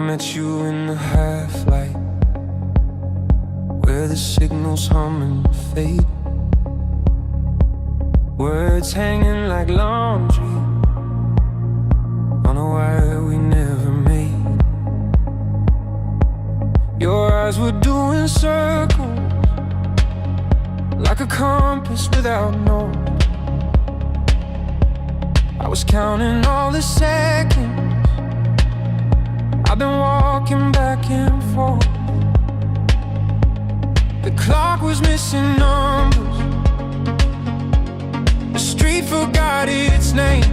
met you in the half-light, where the signals hum and fade, words hanging like laundry on a wire we never made. Your eyes were doing circles, like a compass without north. I was counting all the seconds I've been walking back and forth. The clock was missing numbers, the street forgot its name.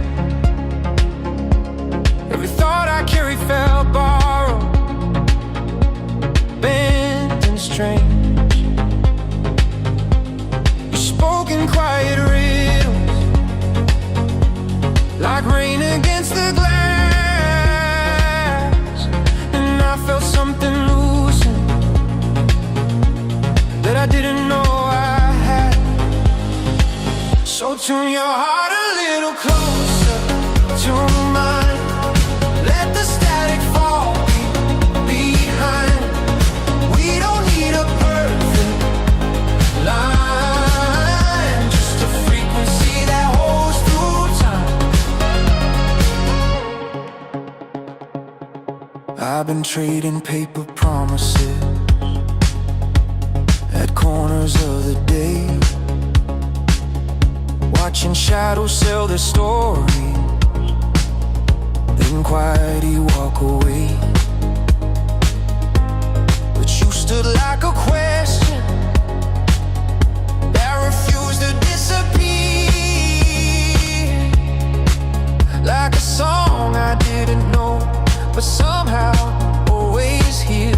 Every thought I carried felt borrowed, bent and strange. You spoke in quiet riddles, like rain against the glass. I felt something loosen that I didn't know I had. So tune your heart a little closer to mine. Let the static fall behind. We don't need a perfect line, just a frequency that holds through time. I've been trading paper promises at corners of the day, watching shadows sell their stories, then quietly walk away. But you stood like a question that refused to disappear, like a song I didn't know, but somehow always here.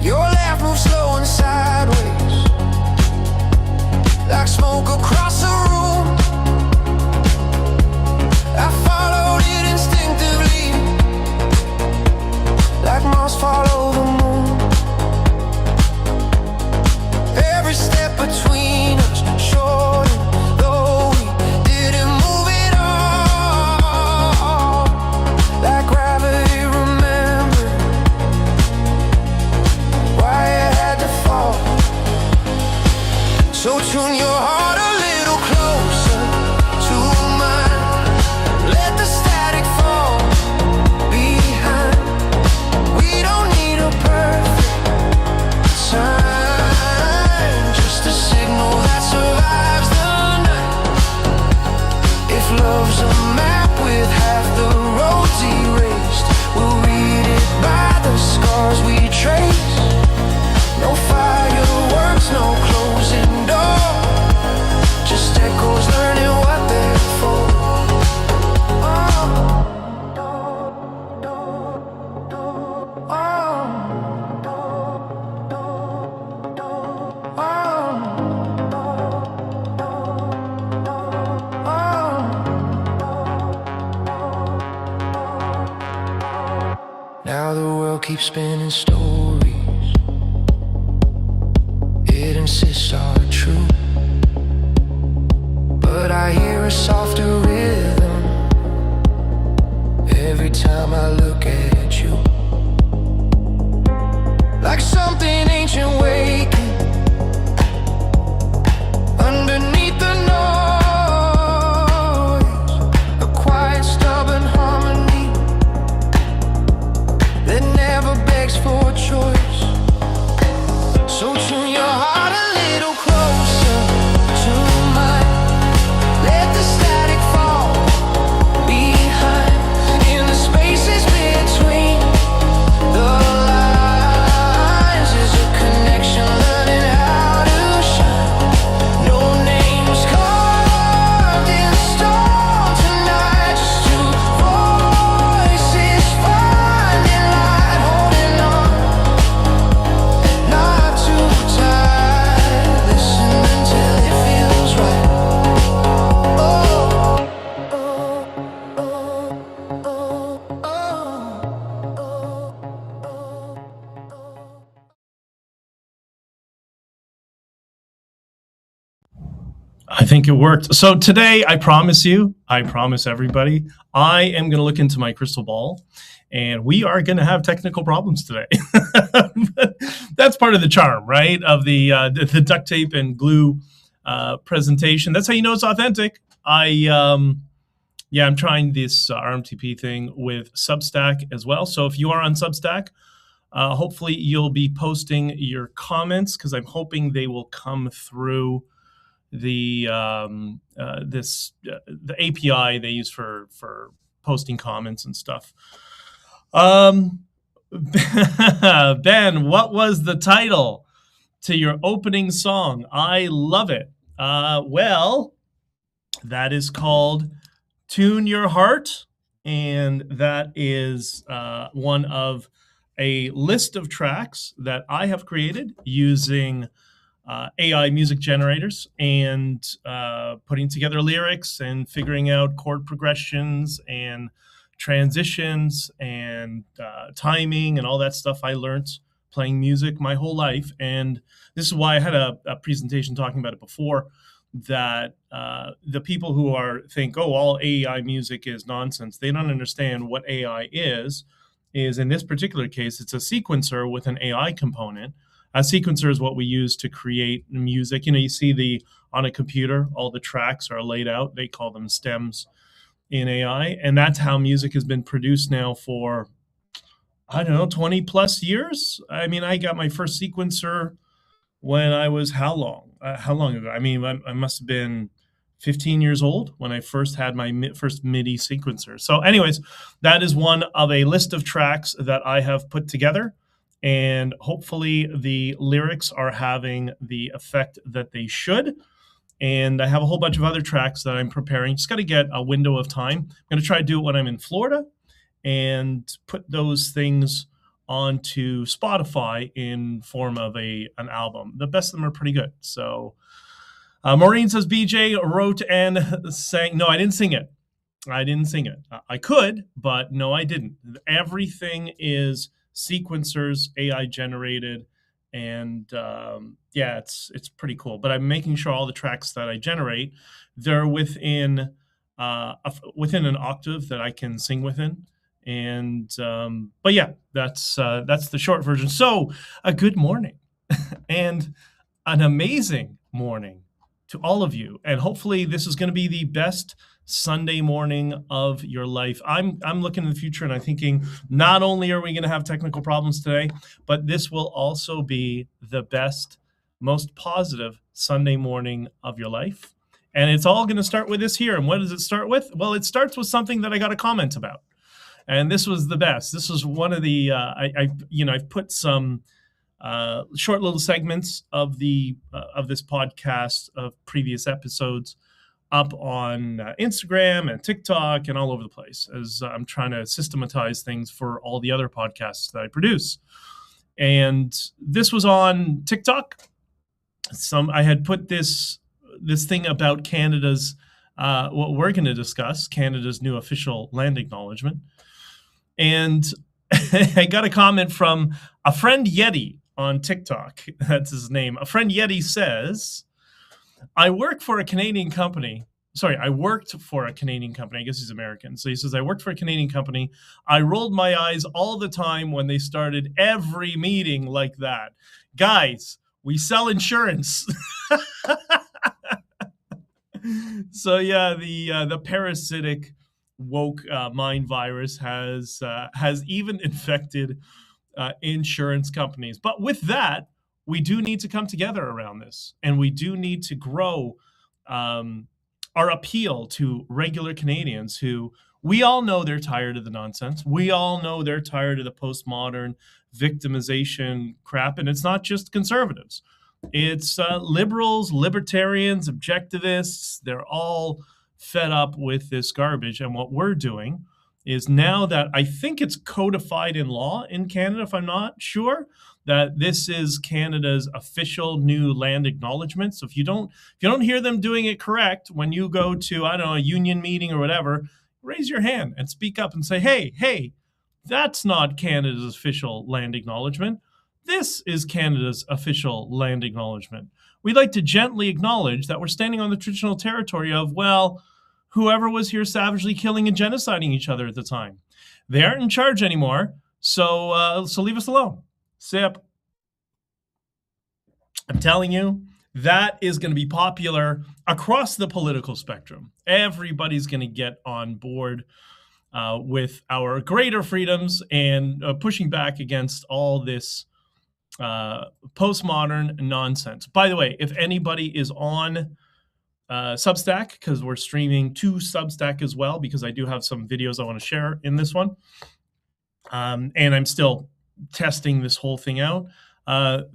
Your laugh moves slow and sideways, like smoke across a room. I followed it instinctively, like moths follow the moon. Every step between us shortened, though we didn't move it all, like gravity remembered why it had to fall. So tune your heart a little closer to mine. Let the static fall behind. We don't need a perfect sign, just a signal that survives the night. If love's a map with half the roads erased, we'll read it by the scars we trace. No fireworks, no closing door, just echoes learning what they're for. Now the world keeps spinning stories it insists are true, but I hear a softer rhythm every time I look at you, like something ancient waking underneath the noise, a quiet stubborn harmony that never begs for a choice. So tune your heart a little closer to mine. Let the static fall behind. In the spaces between the lines is a connection learning how to shine. No names carved in stone tonight, just two voices finding light, holding on. Not too tired, listen until it feels right. Oh, oh, oh, oh, oh, I think it worked. So today, I promise everybody, I am going to look into my crystal ball, and we are going to have technical problems today. That's part of the charm, right? Of the duct tape and glue presentation. That's how you know it's authentic. I'm trying this RMTP thing with Substack as well. So if you are on Substack, hopefully you'll be posting your comments, because I'm hoping they will come through the the API they use for posting comments and stuff. Ben, what was the title to your opening song? I love it. Well, that is called Tune Your Heart, and that is one of a list of tracks that I have created using AI music generators, and putting together lyrics and figuring out chord progressions and transitions and timing and all that stuff I learned playing music my whole life. And this is why I had a presentation talking about it before, that the people who think, oh, all AI music is nonsense, they don't understand what AI is in this particular case, it's a sequencer with an AI component. A sequencer is what we use to create music. You see on a computer, all the tracks are laid out. They call them stems in AI. And that's how music has been produced now for, I don't know, 20 plus years. I mean, I got my first sequencer when I was how long ago? I mean, I must have been 15 years old when I first had my first MIDI sequencer. So anyways, that is one of a list of tracks that I have put together. And hopefully the lyrics are having the effect that they should. And I have a whole bunch of other tracks that I'm preparing. Just got to get a window of time. I'm going to try to do it when I'm in Florida and put those things onto Spotify in form of an album. The best of them are pretty good. So Maureen says, BJ wrote and sang. No, I didn't sing it. I could, but no, I didn't. Everything is sequencers, AI generated, and it's pretty cool. But I'm making sure all the tracks that I generate, they're within an octave that I can sing within. And but yeah, that's the short version. So a good morning and an amazing morning to all of you, and hopefully this is going to be the best Sunday morning of your life. I'm looking in the future and I'm thinking, not only are we going to have technical problems today, but this will also be the best, most positive Sunday morning of your life. And it's all going to start with this here. And what does it start with? Well, it starts with something that I got a comment about. And this was the best. This was one of the I've put some short little segments of this podcast of previous episodes up on Instagram and TikTok and all over the place, as I'm trying to systematize things for all the other podcasts that I produce. And this was on TikTok. I had put this thing about Canada's what we're going to discuss, Canada's new official land acknowledgement. And I got a comment from a friend Yeti on TikTok. That's his name. A friend Yeti says, I worked for a Canadian company. I guess he's American. So he says, I worked for a Canadian company. I rolled my eyes all the time when they started every meeting like that. Guys, we sell insurance. So yeah, the parasitic woke mind virus has even infected insurance companies. But with that, we do need to come together around this, and we do need to grow our appeal to regular Canadians who, we all know they're tired of the nonsense. We all know they're tired of the postmodern victimization crap. And it's not just conservatives. It's liberals, libertarians, objectivists. They're all fed up with this garbage. And what we're doing is, now that I think it's codified in law in Canada, if I'm not sure, that this is Canada's official new land acknowledgement. So if you don't hear them doing it correct when you go to, I don't know, a union meeting or whatever, raise your hand and speak up and say, hey, that's not Canada's official land acknowledgement. This is Canada's official land acknowledgement. We'd like to gently acknowledge that we're standing on the traditional territory of, well, whoever was here savagely killing and genociding each other at the time. They aren't in charge anymore, so leave us alone. Sip. I'm telling you, that is going to be popular across the political spectrum. Everybody's going to get on board with our greater freedoms and pushing back against all this postmodern nonsense. By the way, if anybody is on Substack, because we're streaming to Substack as well, because I do have some videos I want to share in this one, and I'm still testing this whole thing out.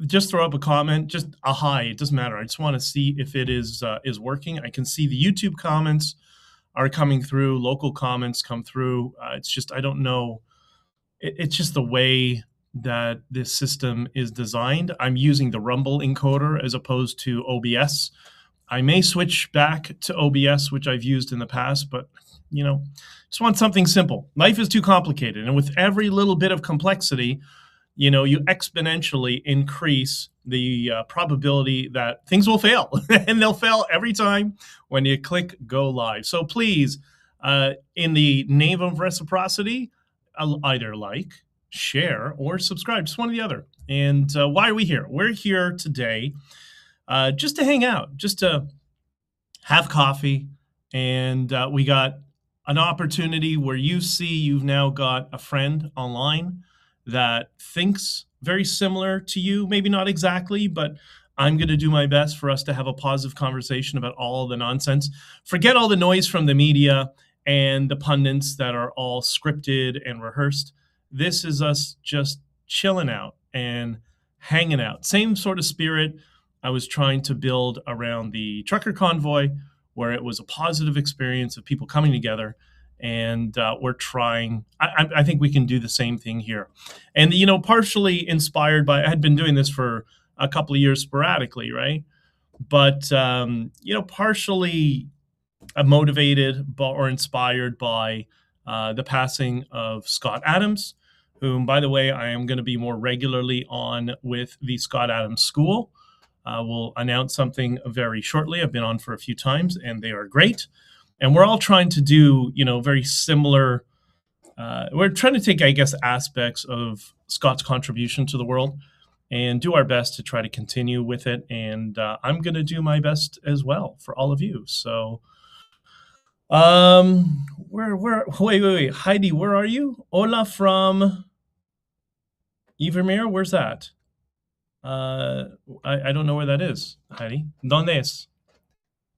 Just throw up a comment, just a hi. It doesn't matter. I just want to see if it is working. I can see the YouTube comments are coming through. Local comments come through. It's just I don't know. It's just the way that this system is designed. I'm using the Rumble encoder as opposed to OBS. I may switch back to OBS, which I've used in the past, but just want something simple. Life is too complicated, and with every little bit of complexity, you exponentially increase the probability that things will fail, and they'll fail every time when you click go live. So please, in the name of reciprocity, either like, share, or subscribe, just one or the other. And why are we here? We're here today just to hang out, just to have coffee, and we got an opportunity where you've now got a friend online that thinks very similar to you, maybe not exactly, but I'm going to do my best for us to have a positive conversation about all the nonsense. Forget all the noise from the media and the pundits that are all scripted and rehearsed. This is us just chilling out and hanging out. Same sort of spirit I was trying to build around the trucker convoy, where it was a positive experience of people coming together. And we're trying, I think we can do the same thing here. And, partially inspired by, I had been doing this for a couple of years sporadically, right? But, partially motivated or inspired by the passing of Scott Adams, whom, by the way, I am going to be more regularly on with the Scott Adams School. We'll announce something very shortly. I've been on for a few times, and they are great. And we're all trying to do, very similar. We're trying to take, I guess, aspects of Scott's contribution to the world and do our best to try to continue with it. And I'm going to do my best as well for all of you. So, wait, Heidi, where are you? Hola from Ivermere. Where's that? I don't know where that is, Heidi. ¿Dónde es?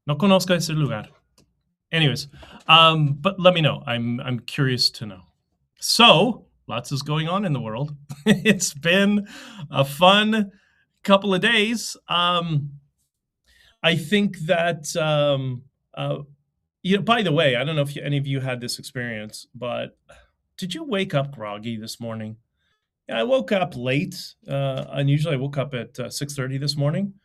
No conozco ese lugar. Anyways, but let me know. I'm curious to know. So, lots is going on in the world. It's been a fun couple of days. I think that, by the way, I don't know if any of you had this experience, but did you wake up groggy this morning? Yeah, I woke up late. Unusually, I woke up at 6:30 this morning.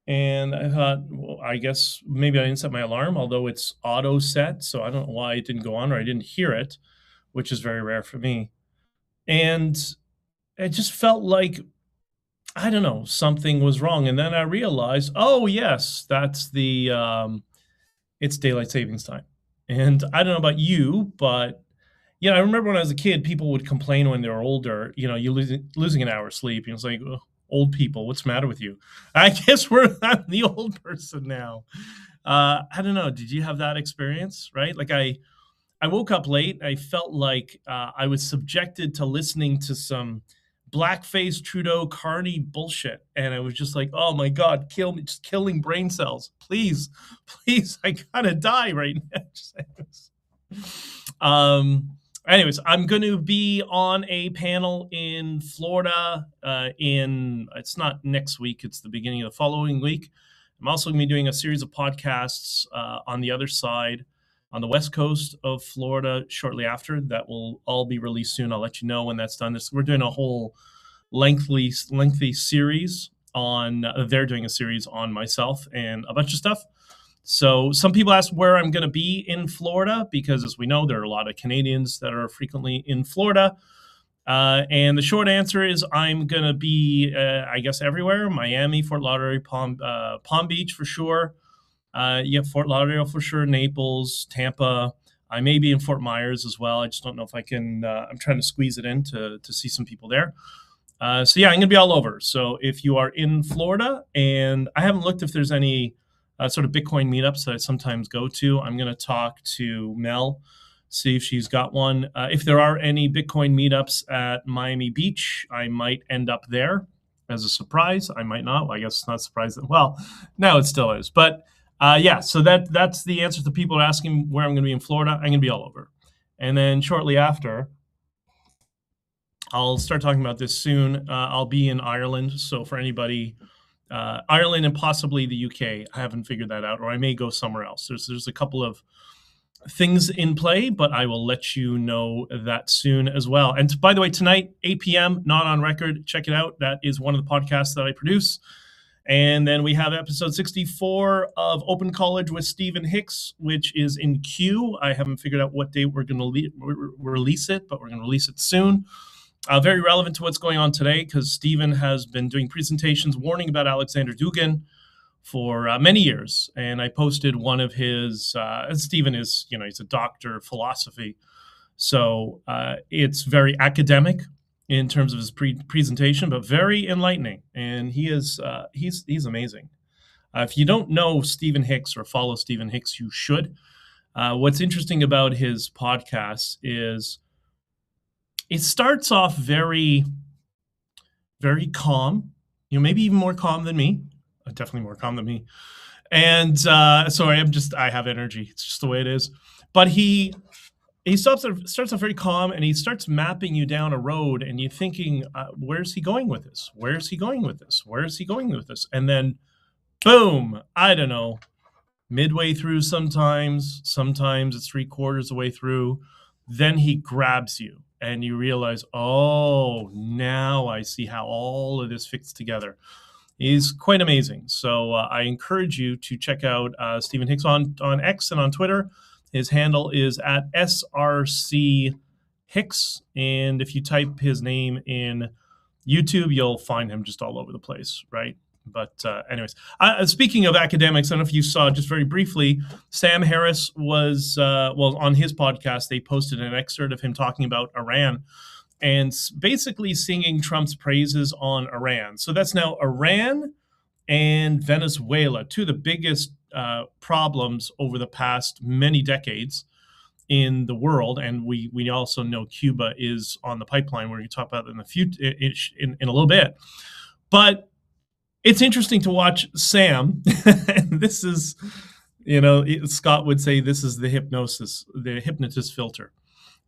And I thought, well, I guess maybe I didn't set my alarm, although it's auto set. So I don't know why it didn't go on, or I didn't hear it, which is very rare for me. And it just felt like, I don't know, something was wrong. And then I realized, oh, yes, that's it's daylight savings time. And I don't know about you, but I remember when I was a kid, people would complain when they were older, you're losing an hour of sleep. It's like, old people, what's the matter with you? I guess I'm the old person now. I don't know. Did you have that experience, right? Like I woke up late. I felt like I was subjected to listening to some blackface Trudeau Carney bullshit. And I was just like, oh my God, kill me, just killing brain cells. Please, I gotta die right now. Anyways, I'm going to be on a panel in Florida it's not next week, it's the beginning of the following week. I'm also going to be doing a series of podcasts on the other side, on the west coast of Florida shortly after. That will all be released soon. I'll let you know when that's done. We're doing a whole lengthy series on, they're doing a series on myself and a bunch of stuff. So some people ask where I'm going to be in Florida, because as we know, there are a lot of Canadians that are frequently in Florida. And the short answer is I'm going to be, I guess, everywhere. Miami, Fort Lauderdale, Palm Beach for sure. Yeah, Fort Lauderdale for sure, Naples, Tampa. I may be in Fort Myers as well. I just don't know if I can. I'm trying to squeeze it in to see some people there. So yeah, I'm going to be all over. So if you are in Florida, and I haven't looked if there's any sort of Bitcoin meetups that I sometimes go to, I'm going to talk to Mel, see if she's got one. If there are any Bitcoin meetups at Miami Beach, I might end up there as a surprise. I might not. Well, I guess it's not surprising. Well, no, it still is. But yeah, so that's the answer to people asking where I'm going to be in Florida. I'm going to be all over. And then shortly after, I'll start talking about this soon. I'll be in Ireland. So for anybody, Ireland and possibly the UK, I haven't figured that out, or I may go somewhere else. There's a couple of things in play, but I will let you know that soon as well. And by the way, tonight, 8 p.m., Not on Record. Check it out. That is one of the podcasts that I produce. And then we have episode 64 of Open College with Stephen Hicks, which is in queue. I haven't figured out what date we're going to release it, but we're going to release it soon. Very relevant to what's going on today, because Stephen has been doing presentations warning about Alexander Dugin for many years. And I posted one of his, Stephen is, he's a doctor of philosophy. So it's very academic in terms of his presentation, but very enlightening. And he's amazing. If you don't know Stephen Hicks or follow Stephen Hicks, you should. What's interesting about his podcast is it starts off very, very calm, maybe even more calm than me, definitely more calm than me. And so I have energy. It's just the way it is. But he starts off very calm, and he starts mapping you down a road, and you're thinking, where's he going with this? Where's he going with this? Where's he going with this? And then, boom, I don't know, midway through sometimes it's 3/4 of the way through, then he grabs you, and you realize, oh, now I see how all of this fits together. He's quite amazing. So I encourage you to check out Stephen Hicks on X and on Twitter. His handle is at SRC Hicks. And if you type his name in YouTube, you'll find him just all over the place, right? But anyways, speaking of academics, I don't know if you saw just very briefly, Sam Harris was, on his podcast, they posted an excerpt of him talking about Iran and basically singing Trump's praises on Iran. So that's now Iran and Venezuela, two of the biggest problems over the past many decades in the world. And we also know Cuba is on the pipeline. We're going to talk about it in the future in a little bit. But it's interesting to watch Sam. This is, Scott would say this is the hypnotist filter.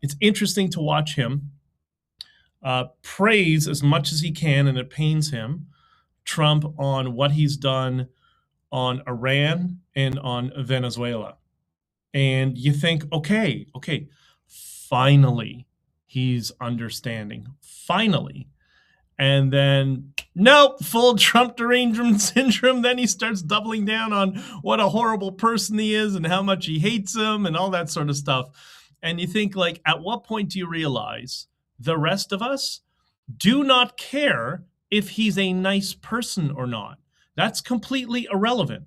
It's interesting to watch him praise as much as he can, and it pains him, Trump on what he's done on Iran and on Venezuela. And you think, okay, finally he's understanding. Finally. And then, nope, full Trump derangement syndrome. Then he starts doubling down on what a horrible person he is and how much he hates him and all that sort of stuff. And you think, at what point do you realize the rest of us do not care if he's a nice person or not? That's completely irrelevant.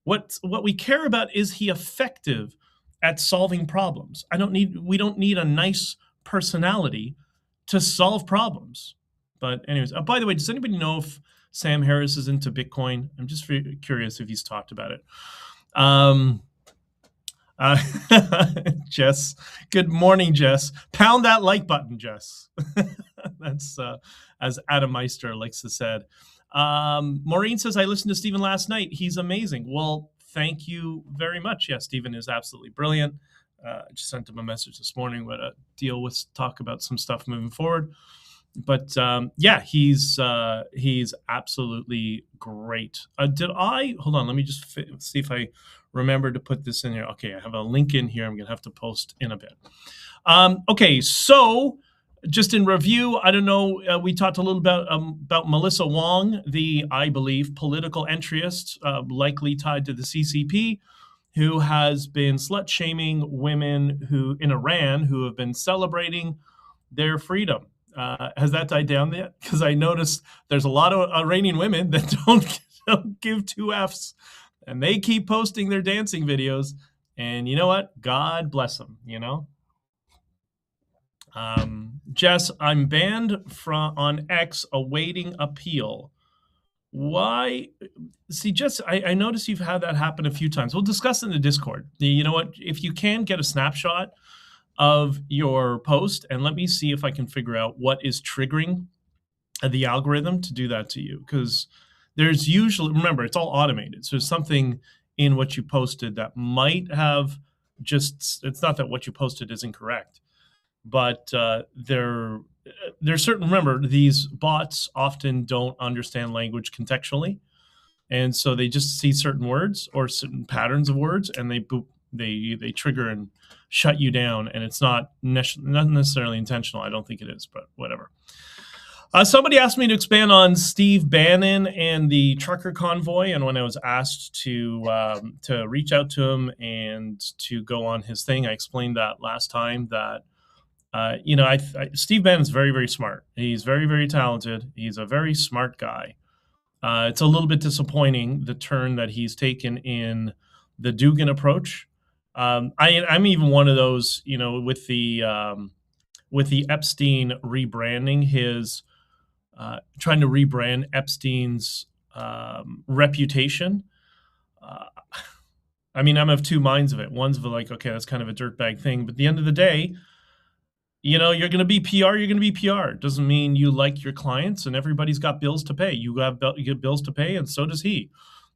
What we care about is he effective at solving problems. We don't need a nice personality to solve problems. But anyways, by the way, does anybody know if Sam Harris is into Bitcoin? I'm just curious if he's talked about it. Jess, good morning, Jess. Pound that like button, Jess. That's as Adam Meister likes to say. Maureen says, I listened to Stephen last night. He's amazing. Well, thank you very much. Yeah, Stephen is absolutely brilliant. I just sent him a message this morning with a deal with talk about some stuff moving forward. But yeah, he's absolutely great. Hold on, let me just see if I remember to put this in here. Okay, I have a link in here I'm going to have to post in a bit. Okay, so just in review, I don't know, we talked a little bit about Melissa Wong, the, I believe, political entryist, likely tied to the CCP, who has been slut-shaming women in Iran who have been celebrating their freedom. Has that died down yet? Because I noticed there's a lot of Iranian women that don't give two Fs and they keep posting their dancing videos. And you know what? God bless them, you know? Jess, I'm banned from on X awaiting appeal. Why? See, Jess, I noticed you've had that happen a few times. We'll discuss in the Discord. You know what? If you can get a snapshot of your post, and let me see if I can figure out what is triggering the algorithm to do that to you. Because there's usually, remember, it's all automated. So there's something in what you posted that might have it's not that what you posted is incorrect, but there's certain, remember, these bots often don't understand language contextually. And so they just see certain words or certain patterns of words, and they trigger and shut you down. And it's not necessarily intentional. I don't think it is, but whatever. Somebody asked me to expand on Steve Bannon and the trucker convoy, and when I was asked to reach out to him and to go on his thing, I explained that last time that Steve Bannon's very, very smart. He's very, very talented. He's a very smart guy. It's a little bit disappointing the turn that he's taken in the Dugan approach. I'm even one of those, with the Epstein rebranding, his trying to rebrand Epstein's reputation. I'm of two minds of it. One's like, okay, that's kind of a dirtbag thing, but at the end of the day, you're going to be PR, you're going to be PR. It doesn't mean you like your clients, and everybody's got bills to pay. You get bills to pay, and so does he.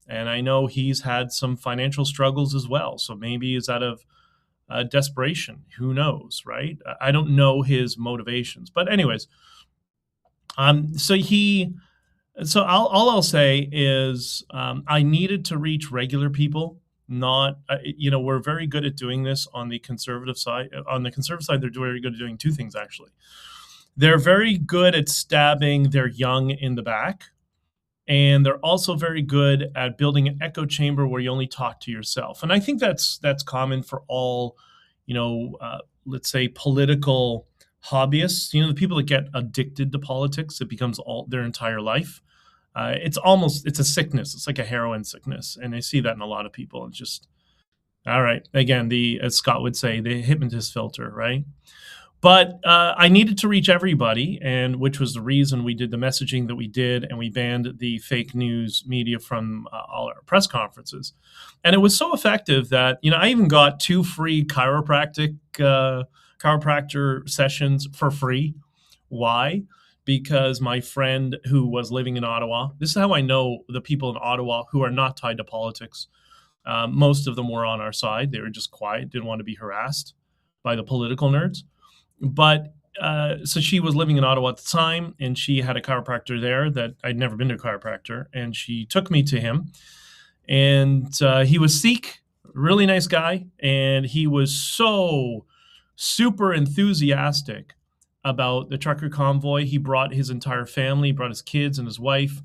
And I know he's had some financial struggles as well. So maybe it's out of desperation. Who knows, right? I don't know his motivations. But anyways, so all I'll say is I needed to reach regular people. Not, we're very good at doing this on the conservative side. On the conservative side, they're very good at doing two things, actually. They're very good at stabbing their young in the back, and they're also very good at building an echo chamber where you only talk to yourself. And I think that's common for all, let's say, political hobbyists. The people that get addicted to politics, it becomes all their entire life. It's a sickness. It's like a heroin sickness. And I see that in a lot of people. It's just, all right. Again, as Scott would say, the hypnotist filter, right? But I needed to reach everybody, and which was the reason we did the messaging that we did, and we banned the fake news media from all our press conferences. And it was so effective that, I even got 2 free chiropractor sessions for free. Why? Because my friend who was living in Ottawa, this is how I know the people in Ottawa who are not tied to politics. Most of them were on our side. They were just quiet, didn't want to be harassed by the political nerds. But so she was living in Ottawa at the time, and she had a chiropractor there that I'd never been to a chiropractor, and she took me to him. And he was Sikh, really nice guy, and he was so super enthusiastic about the trucker convoy. He brought his entire family, brought his kids and his wife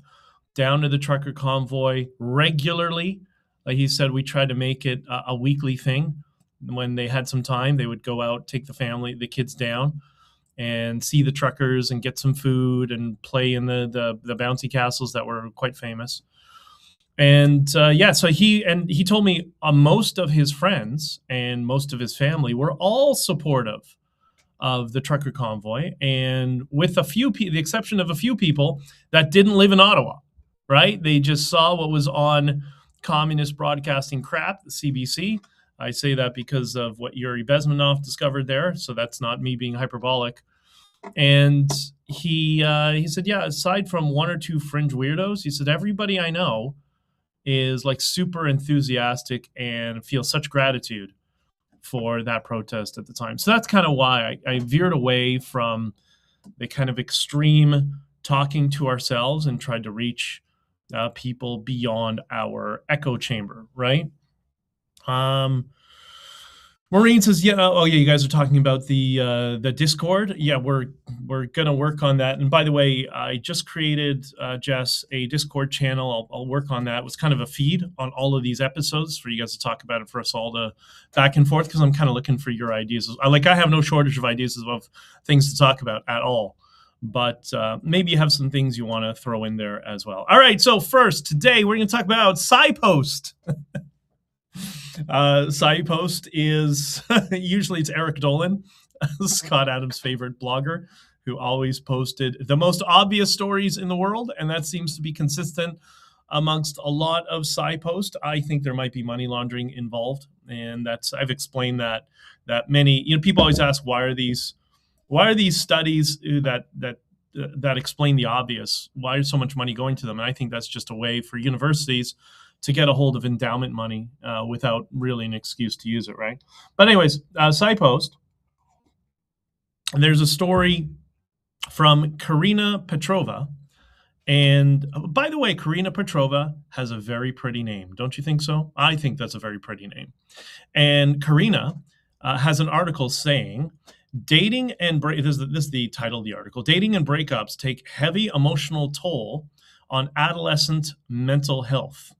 down to the trucker convoy regularly. Like he said, we tried to make it a weekly thing. When they had some time, they would go out, take the kids down and see the truckers and get some food and play in the bouncy castles that were quite famous. And so he told me most of his friends and most of his family were all supportive of the trucker convoy, and with the exception of a few people that didn't live in Ottawa, right? They just saw what was on communist broadcasting crap, the CBC. I say that because of what Yuri Bezmenov discovered there, so that's not me being hyperbolic. And he said, yeah, aside from 1 or 2 fringe weirdos, he said, everybody I know is like super enthusiastic and feels such gratitude for that protest at the time. So that's kind of why I veered away from the kind of extreme talking to ourselves and tried to reach people beyond our echo chamber, right? Maureen says, you guys are talking about the Discord. Yeah, we're going to work on that. And by the way, I just created, Jess, a Discord channel. I'll work on that. It was kind of a feed on all of these episodes for you guys to talk about it, for us all to back and forth, because I'm kind of looking for your ideas. I have no shortage of ideas of things to talk about at all. but maybe you have some things you want to throw in there as well. All right, so first, today we're going to talk about SciPost. SciPost is usually it's Eric Dolan, Scott Adams' favorite blogger, who always posted the most obvious stories in the world, and that seems to be consistent amongst a lot of SciPost. I think there might be money laundering involved, and I've explained that many people always ask why are these studies that explain the obvious? Why is so much money going to them? And I think that's just a way for universities to get a hold of endowment money without really an excuse to use it, right? But anyways, SciPost. There's a story from Karina Petrova. And by the way, Karina Petrova has a very pretty name. Don't you think so? I think that's a very pretty name. And Karina has an article saying, dating and this is the title of the article. Dating and breakups take heavy emotional toll on adolescent mental health.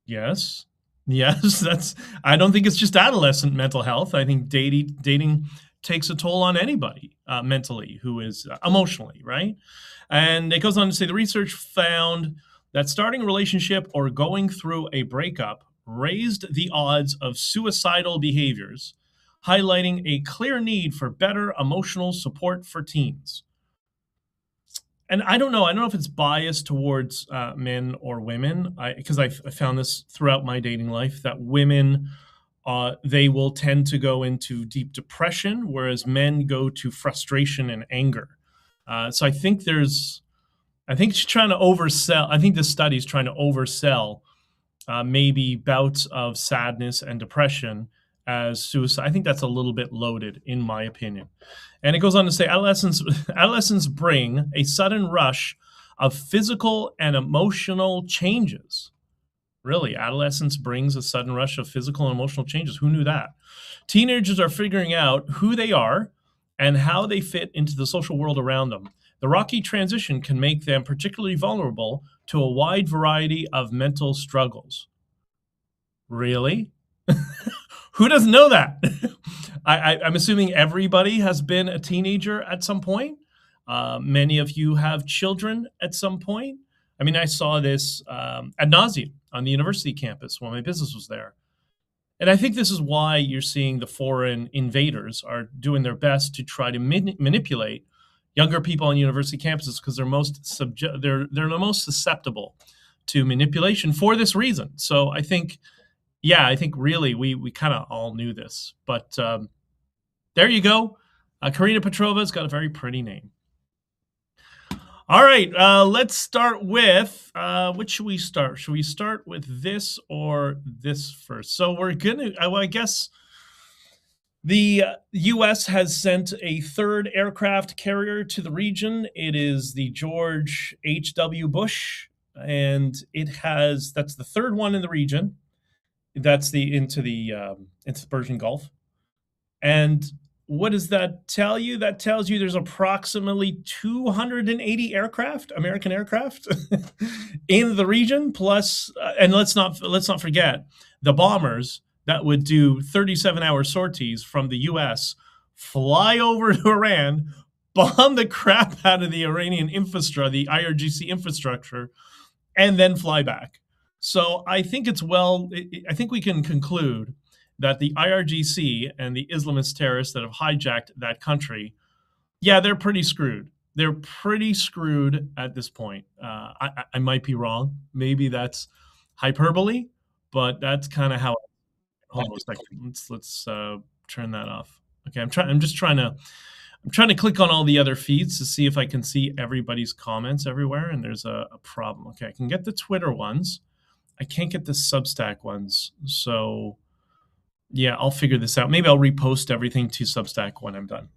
Yes, I don't think it's just adolescent mental health. I think dating takes a toll on anybody mentally who is emotionally, right? And it goes on to say the research found that starting a relationship or going through a breakup raised the odds of suicidal behaviors, highlighting a clear need for better emotional support for teens. And I don't know if it's biased towards men or women, because I found this throughout my dating life that women, they will tend to go into deep depression, whereas men go to frustration and anger. So I think she's trying to oversell. I think this study is trying to oversell maybe bouts of sadness and depression as suicide. I think that's a little bit loaded, in my opinion. And it goes on to say adolescents bring a sudden rush of physical and emotional changes. Really, adolescence brings a sudden rush of physical and emotional changes. Who knew that? Teenagers are figuring out who they are and how they fit into the social world around them. The rocky transition can make them particularly vulnerable to a wide variety of mental struggles. Really? Who doesn't know that? I'm assuming everybody has been a teenager at some point. Many of you have children at some point. I mean, I saw this ad nauseum on the university campus when my business was there. And I think this is why you're seeing the foreign invaders are doing their best to try to manipulate younger people on university campuses, because they're the most susceptible to manipulation for this reason. So I think really we kind of all knew this. But there you go. Karina Petrova's got a very pretty name. All right, let's start with, what should we start? Should we start with this or this first? So we're going to, I guess the U.S. has sent a third aircraft carrier to the region. It is the George H.W. Bush, and that's the third one in the region. That's into the Persian Gulf. And what does that tell you? That tells you there's approximately 280 American aircraft, in the region. Plus, and let's not forget the bombers that would do 37-hour sorties from the U.S., fly over to Iran, bomb the crap out of the Iranian infrastructure, the IRGC infrastructure, and then fly back. So I think I think we can conclude that the IRGC and the Islamist terrorists that have hijacked that country, they're pretty screwed. They're pretty screwed at this point. I might be wrong. Maybe that's hyperbole, but that's kind of how. Hold on a second. Let's turn that off. Okay, I'm trying to click on all the other feeds to see if I can see everybody's comments everywhere, and there's a problem. Okay, I can get the Twitter ones. I can't get the Substack ones. So I'll figure this out. Maybe I'll repost everything to Substack when I'm done.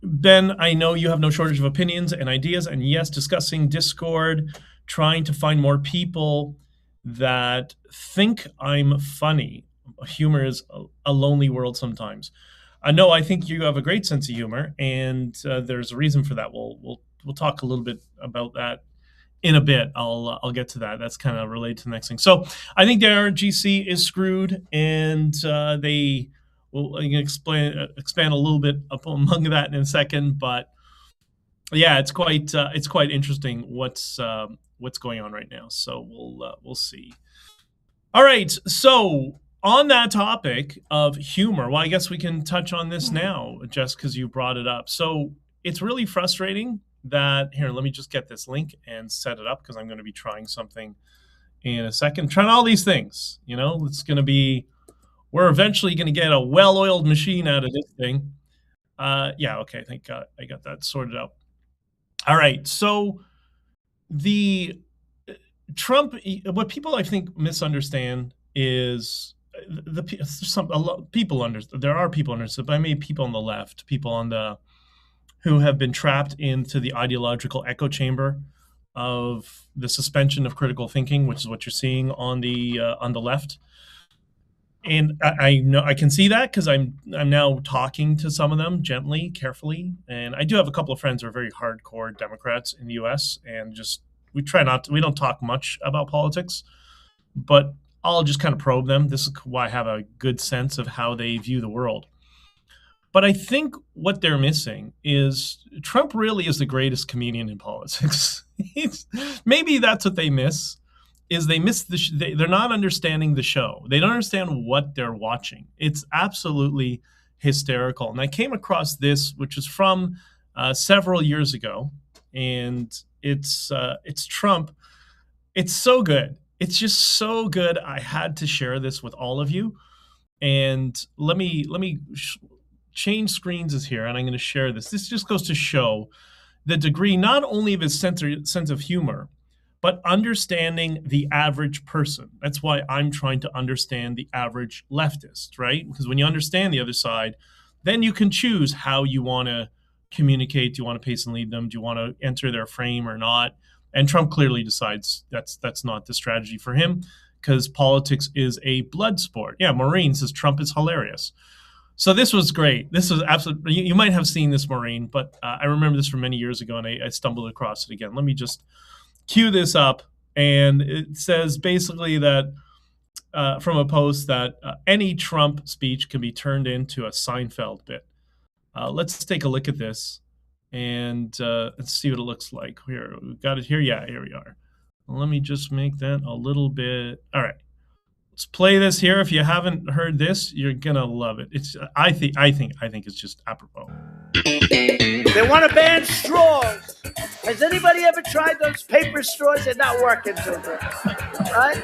Ben, I know you have no shortage of opinions and ideas, and yes, discussing Discord, trying to find more people that think I'm funny. Humor is a lonely world sometimes. No, I think you have a great sense of humor, and there's a reason for that. We'll talk a little bit about that in a bit. I'll get to that. That's kind of related to the next thing. So I think the IRGC is screwed, and they I can expand a little bit up among that in a second, but yeah, it's quite interesting what's going on right now. So we'll see. All right, so on that topic of humor, well, I guess we can touch on this now, just because you brought it up. So it's really frustrating that here. Let me just get this link and set it up because I'm going to be trying something in a second. Trying all these things, it's going to be. We're eventually going to get a well-oiled machine out of this thing. Yeah, okay, I think I got that sorted out. All right, so the Trump, what people I think misunderstand is people understand. There are people understand, but I mean people on the left, people on the who have been trapped into the ideological echo chamber of the suspension of critical thinking, which is what you're seeing on the left. And I know I can see that because I'm now talking to some of them gently, carefully, and I do have a couple of friends who are very hardcore Democrats in the U.S. and just we don't talk much about politics, but I'll just kind of probe them. This is why I have a good sense of how they view the world. But I think what they're missing is Trump really is the greatest comedian in politics. Maybe that's what they miss. Is they miss they're not understanding the show. They don't understand what they're watching. It's absolutely hysterical. And I came across this, which is from several years ago, and it's Trump. It's so good. It's just so good. I had to share this with all of you. And let me change screens is here, and I'm going to share this. This just goes to show the degree not only of his sense of humor, but understanding the average person. That's why I'm trying to understand the average leftist, right? Because when you understand the other side, then you can choose how you want to communicate. Do you want to pace and lead them? Do you want to enter their frame or not? And Trump clearly decides that's not the strategy for him because politics is a blood sport. Yeah, Maureen says Trump is hilarious. So this was great. This was absolutely, you might have seen this, Maureen, but I remember this from many years ago and I stumbled across it again. Let me just cue this up, and it says basically that from a post that any Trump speech can be turned into a Seinfeld bit. Let's take a look at this and let's see what it looks like. Here, we've got it here. Yeah, here we are. Let me just make that a little bit. All right, let's play this here. If you haven't heard this, you're gonna love it. It's I think it's just apropos. They want to ban straws. Has anybody ever tried those paper straws? They're not working too good, right?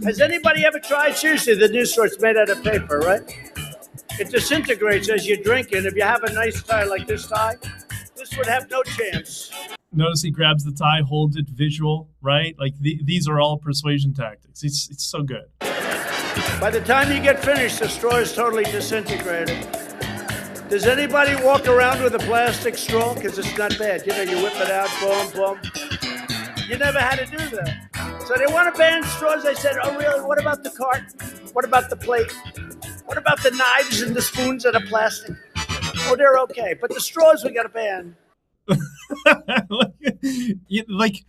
Has anybody ever tried? Seriously, the new straw is made out of paper, right? It disintegrates as you drink it. If you have a nice tie like this tie, this would have no chance. Notice he grabs the tie, holds it visual, right? Like these are all persuasion tactics. It's so good. By the time you get finished, the straw is totally disintegrated. Does anybody walk around with a plastic straw? Because it's not bad. You whip it out, boom, boom. You never had to do that. So they want to ban straws. I said, oh, really? What about the cart? What about the plate? What about the knives and the spoons that are plastic? Oh, they're okay. But the straws we got to ban. Like,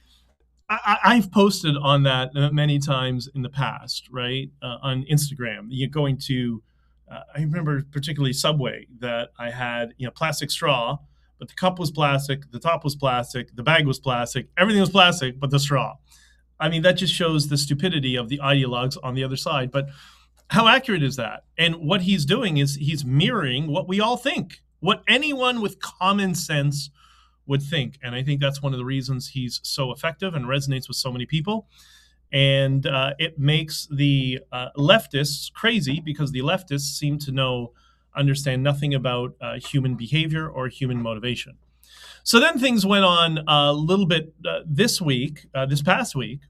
I've posted on that many times in the past, right? On Instagram. You're going to... I remember particularly Subway that I had, plastic straw, but the cup was plastic, the top was plastic, the bag was plastic, everything was plastic, but the straw. I mean, that just shows the stupidity of the ideologues on the other side. But how accurate is that? And what he's doing is he's mirroring what we all think, what anyone with common sense would think. And I think that's one of the reasons he's so effective and resonates with so many people. And it makes the leftists crazy because the leftists seem to understand nothing about human behavior or human motivation. So then things went on a little bit this past week.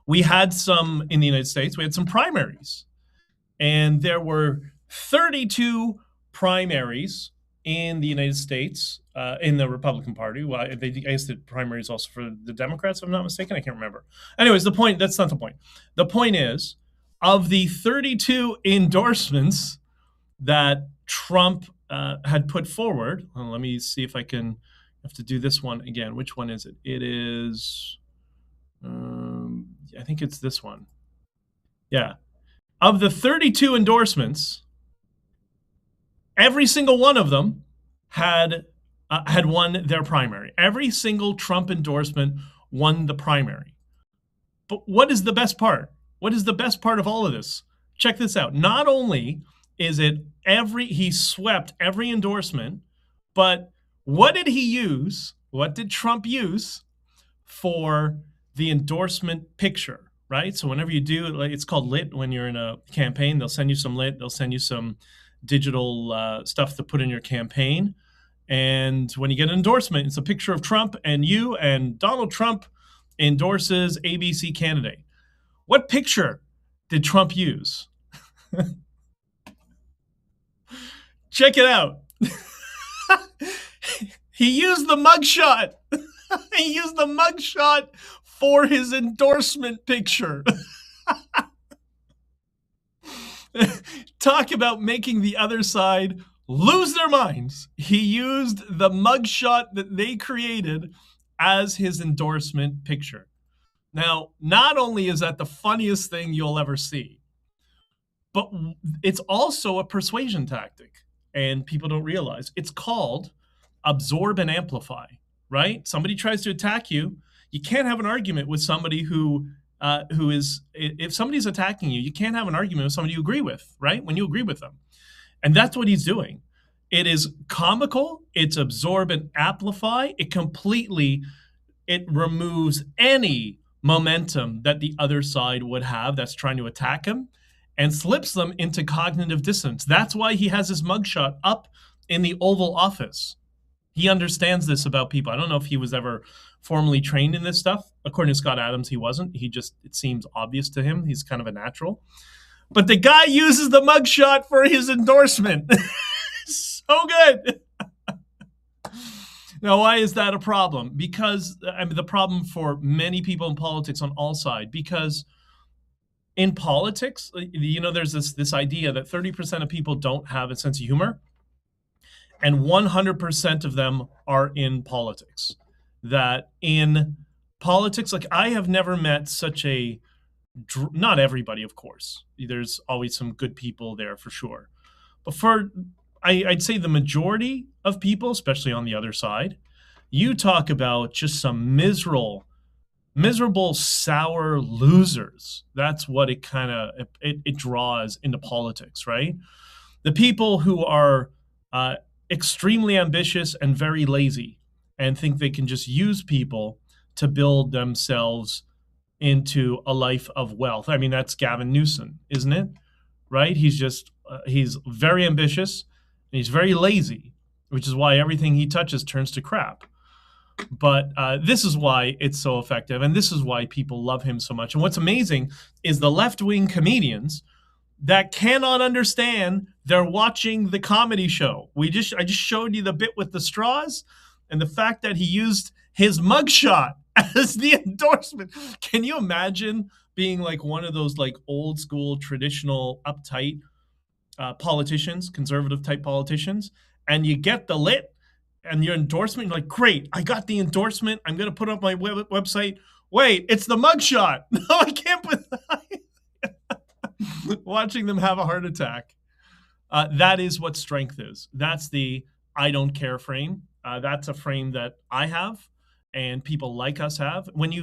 We had some, in the United States, we had some primaries. And there were 32 primaries in the United States, in the Republican Party. Well, I guess the primaries also for the Democrats, if I'm not mistaken. I can't remember. Anyways, that's not the point. The point is, of the 32 endorsements that Trump had put forward, let me see if I can, have to do this one again. Which one is it? It is, I think it's this one. Yeah. Of the 32 endorsements Every single one of them had won their primary. Every single Trump endorsement won the primary. But what is the best part? What is the best part of all of this? Check this out. Not only is it he swept every endorsement, but what did he use? What did Trump use for the endorsement picture, right? So whenever you do, it's called lit when you're in a campaign, they'll send you some lit, they'll send you some digital stuff to put in your campaign. And when you get an endorsement, it's a picture of Trump and you, and Donald Trump endorses ABC candidate. What picture did Trump use? Check it out. He used the mugshot. He used the mugshot for his endorsement picture. Talk about making the other side lose their minds. He used the mugshot that they created as his endorsement picture. Now, not only is that the funniest thing you'll ever see, but it's also a persuasion tactic, and people don't realize. It's called absorb and amplify, right? Somebody tries to attack you. You can't have an argument with somebody who is, if somebody's attacking you, you can't have an argument with somebody you agree with, right? When you agree with them. And that's what he's doing. It is comical. It's absorb and amplify. It removes any momentum that the other side would have that's trying to attack him and slips them into cognitive dissonance. That's why he has his mugshot up in the Oval Office. He understands this about people. I don't know if he was ever formally trained in this stuff. According to Scott Adams, he wasn't. It seems obvious to him. He's kind of a natural. But the guy uses the mugshot for his endorsement. So good. Now, why is that a problem? Because, the problem for many people in politics on all sides, because in politics, there's this idea that 30% of people don't have a sense of humor, and 100% of them are in politics. That in politics, I have never met such a, not everybody, of course. There's always some good people there for sure. But I'd say the majority of people, especially on the other side, you talk about just some miserable, sour losers. That's what it kind of it draws into politics, right? The people who are extremely ambitious and very lazy and think they can just use people to build themselves into a life of wealth. That's Gavin Newsom, isn't it? Right? He's very ambitious and he's very lazy, which is why everything he touches turns to crap. But this is why it's so effective, and this is why people love him so much. And what's amazing is the left-wing comedians that cannot understand they're watching the comedy show. I just showed you the bit with the straws and the fact that he used his mugshot as the endorsement. Can you imagine being like one of those old school, traditional, uptight politicians, conservative type politicians, and you get the lit and your endorsement, you're like, great, I got the endorsement. I'm going to put up my website. Wait, it's the mugshot. No, I can't put that. Watching them have a heart attack. That is what strength is. That's the I don't care frame. That's a frame that I have and people like us have. When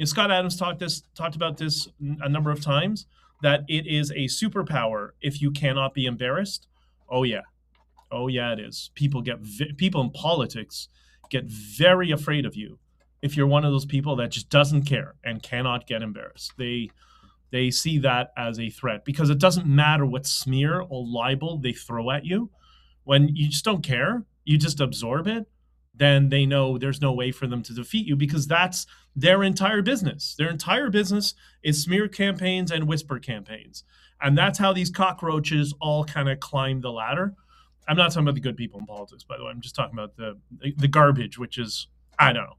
Scott Adams talked about this a number of times, that it is a superpower if you cannot be embarrassed. Oh yeah, it is. People in politics get very afraid of you if you're one of those people that just doesn't care and cannot get embarrassed. They see that as a threat because it doesn't matter what smear or libel they throw at you. When you just don't care, you just absorb it, then they know there's no way for them to defeat you because that's their entire business. Their entire business is smear campaigns and whisper campaigns. And that's how these cockroaches all kind of climb the ladder. I'm not talking about the good people in politics, by the way. I'm just talking about the garbage, which is, I don't know,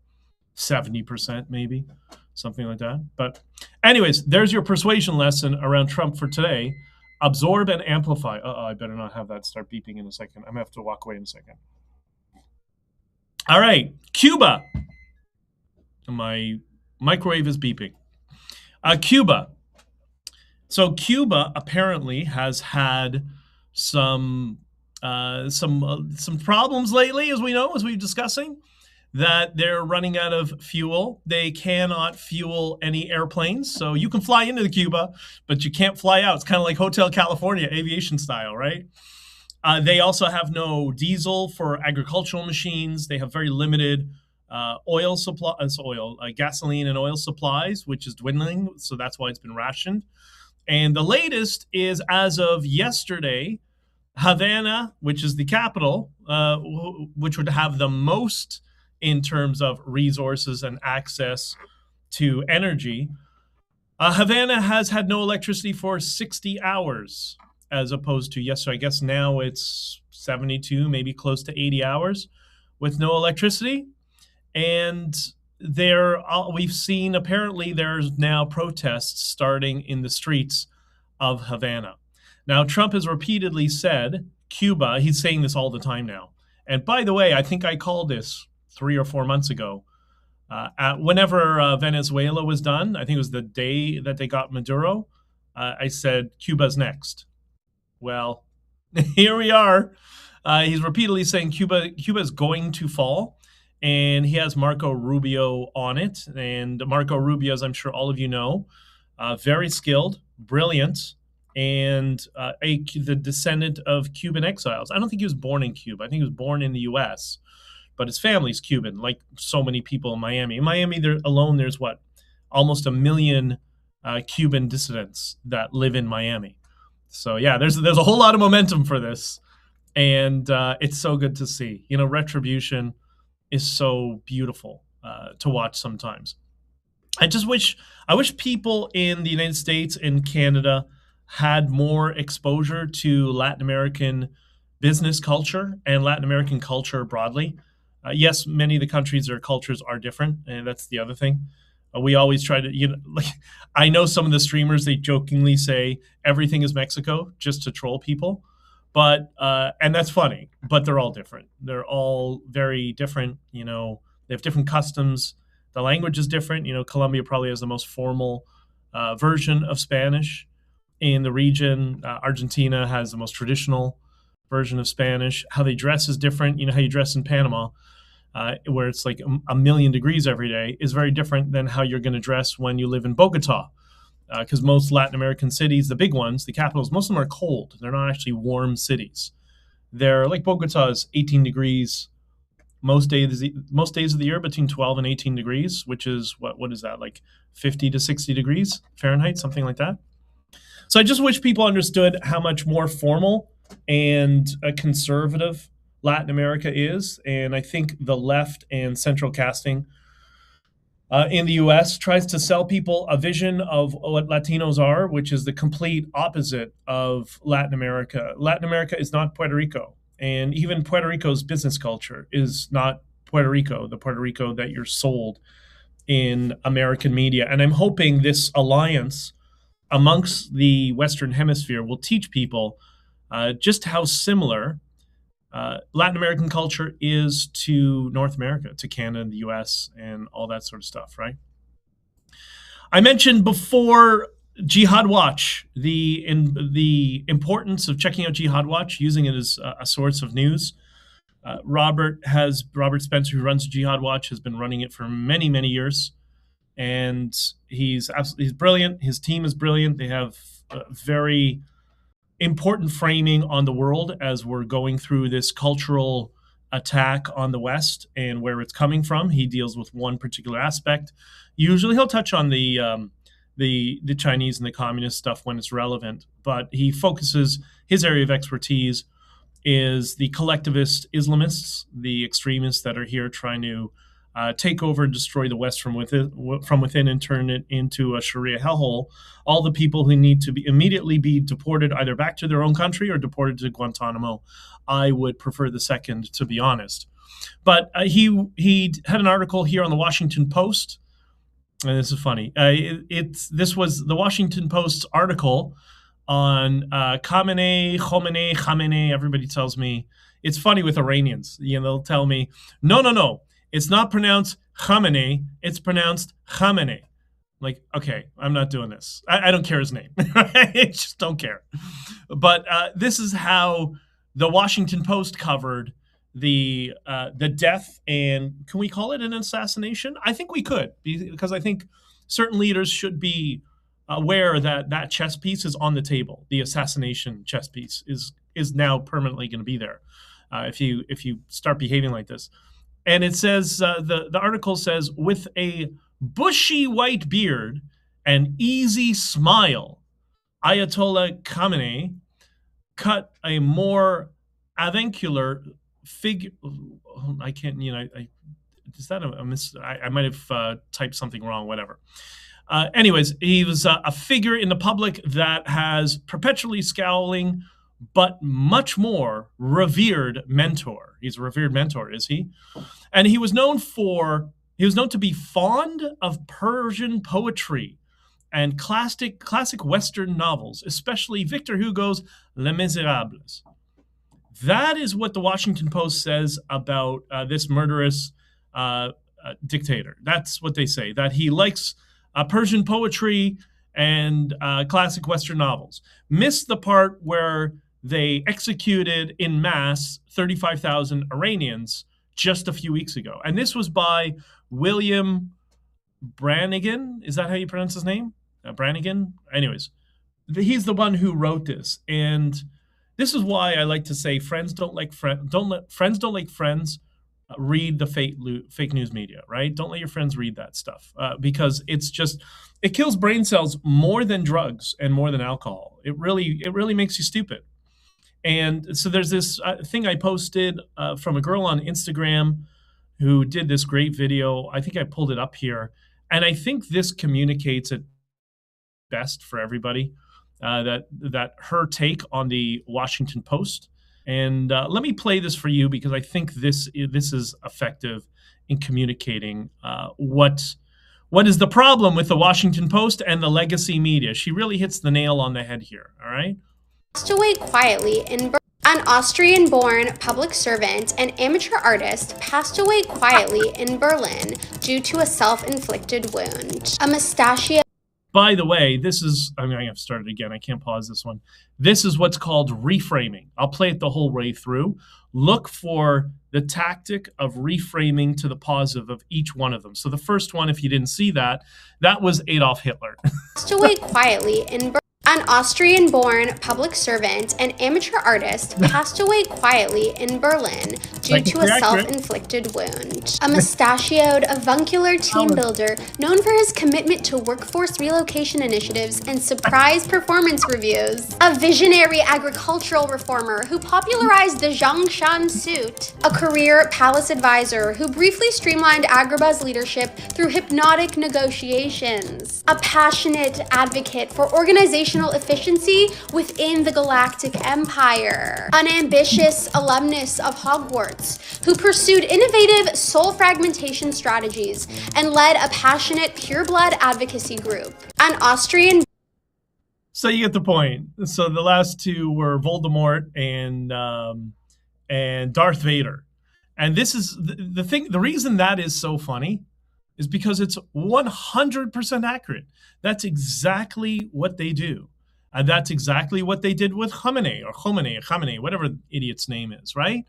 70% maybe, something like that. But anyways, there's your persuasion lesson around Trump for today. Absorb and amplify. I better not have that start beeping in a second. I'm going to have to walk away in a second. All right, Cuba. My microwave is beeping. Cuba. So Cuba apparently has had some Some problems lately, as we know, as we're discussing, that they're running out of fuel. They cannot fuel any airplanes. So you can fly into Cuba, but you can't fly out. It's kind of like Hotel California, aviation style, right? They also have no diesel for agricultural machines. They have very limited gasoline and oil supplies, which is dwindling. So that's why it's been rationed. And the latest is, as of yesterday, Havana, which is the capital, which would have the most in terms of resources and access to energy. Havana has had no electricity for 60 hours, as opposed to yesterday. I guess now it's 72, maybe close to 80 hours with no electricity. And we've seen, apparently there's now protests starting in the streets of Havana. Now, Trump has repeatedly said Cuba, he's saying this all the time now. And by the way, I think I called this 3 or 4 months ago. Whenever Venezuela was done, I think it was the day that they got Maduro, I said, Cuba's next. Well, here we are. He's repeatedly saying Cuba is going to fall. And he has Marco Rubio on it. And Marco Rubio, as I'm sure all of you know, very skilled, brilliant, and the descendant of Cuban exiles. I don't think he was born in Cuba. I think he was born in the U.S., but his family's Cuban, like so many people in Miami. In Miami, there's almost 1 million Cuban dissidents that live in Miami. So yeah, there's a whole lot of momentum for this, and it's so good to see. Retribution is so beautiful to watch sometimes. I wish people in the United States and Canada had more exposure to Latin American business culture and Latin American culture broadly. Yes, many of the countries, their cultures are different, and that's the other thing. We always try to, I know some of the streamers, they jokingly say everything is Mexico just to troll people. But, and that's funny, but they're all different. They're all very different. They have different customs. The language is different. Colombia probably has the most formal version of Spanish in the region. Argentina has the most traditional version of Spanish. How they dress is different. How you dress in Panama, where it's like a million degrees every day, is very different than how you're going to dress when you live in Bogota. Because most Latin American cities, the big ones, the capitals, most of them are cold. They're not actually warm cities. They're like Bogota is 18 degrees most days of the year, between 12 and 18 degrees, which is what is that, like 50 to 60 degrees Fahrenheit, something like that. So I just wish people understood how much more formal and conservative Latin America is. And I think the left and central casting in the U.S. tries to sell people a vision of what Latinos are, which is the complete opposite of Latin America. Latin America is not Puerto Rico. And even Puerto Rico's business culture is not Puerto Rico, the Puerto Rico that you're sold in American media. And I'm hoping this alliance amongst the Western Hemisphere will teach people just how similar Latin American culture is to North America, to Canada and the US and all that sort of stuff, right? I mentioned before Jihad Watch, the importance of checking out Jihad Watch, using it as a source of news. Robert Spencer, who runs Jihad Watch, has been running it for many, many years. And he's brilliant. His team is brilliant. They have very important framing on the world as we're going through this cultural attack on the West and where it's coming from. He deals with one particular aspect. Usually he'll touch on the Chinese and the communist stuff when it's relevant, but he focuses, his area of expertise is the collectivist Islamists, the extremists that are here trying to take over and destroy the West from within and turn it into a Sharia hellhole. All the people who need to immediately be deported either back to their own country or deported to Guantanamo. I would prefer the second, to be honest. But he had an article here on the Washington Post, and this is funny. This was the Washington Post's article on Khamenei. Everybody tells me it's funny with Iranians. They'll tell me, no. It's not pronounced Khamenei. It's pronounced Khamenei. Like, okay, I'm not doing this. I don't care his name. I just don't care. But this is how the Washington Post covered the death, and can we call it an assassination? I think we could, because I think certain leaders should be aware that that chess piece is on the table. The assassination chess piece is now permanently going to be there if you start behaving like this. And it says the article says, with a bushy white beard and easy smile, Ayatollah Khamenei cut a more avuncular figure. I can't, is that a miss? I might have typed something wrong, whatever. Anyways, he was a figure in the public that has perpetually scowling, but much more revered mentor. He's a revered mentor, is he? And he was known to be fond of Persian poetry and classic Western novels, especially Victor Hugo's Les Miserables. That is what the Washington Post says about this murderous dictator. That's what they say, that he likes Persian poetry and classic Western novels. Missed the part where they executed in mass 35,000 Iranians just a few weeks ago. And this was by William Brannigan. Is that how you pronounce his name? Brannigan? Anyways, he's the one who wrote this. And this is why I like to say friends don't like friends. Friends don't like friends read the fake news media, right? Don't let your friends read that stuff because it kills brain cells more than drugs and more than alcohol. It really makes you stupid. And so there's this thing I posted from a girl on Instagram who did this great video. I think I pulled it up here. And I think this communicates it best for everybody, that her take on the Washington Post. And let me play this for you because I think this is effective in communicating what is the problem with the Washington Post and the legacy media. She really hits the nail on the head here, all right? Passed away quietly in An Austrian-born public servant and amateur artist passed away quietly in Berlin due to a self-inflicted wound. A mustachio. By the way, I'm going to have to start it again. I can't pause this one. This is what's called reframing. I'll play it the whole way through. Look for the tactic of reframing to the positive of each one of them. So the first one, if you didn't see that was Adolf Hitler. Passed away quietly in Berlin. An Austrian-born public servant and amateur artist passed away quietly in Berlin due to a self-inflicted wound. A mustachioed, avuncular team builder known for his commitment to workforce relocation initiatives and surprise performance reviews. A visionary agricultural reformer who popularized the Zhongshan suit. A career palace advisor who briefly streamlined Agrabah's leadership through hypnotic negotiations. A passionate advocate for organizational efficiency within the Galactic Empire. An ambitious alumnus of Hogwarts who pursued innovative soul fragmentation strategies and led a passionate pure-blood advocacy group. An Austrian. So you get the point. So the last two were Voldemort and Darth Vader. And this is the thing. The reason that is so funny is because it's 100% accurate. That's exactly what they do. And that's exactly what they did with Khamenei, whatever the idiot's name is, right?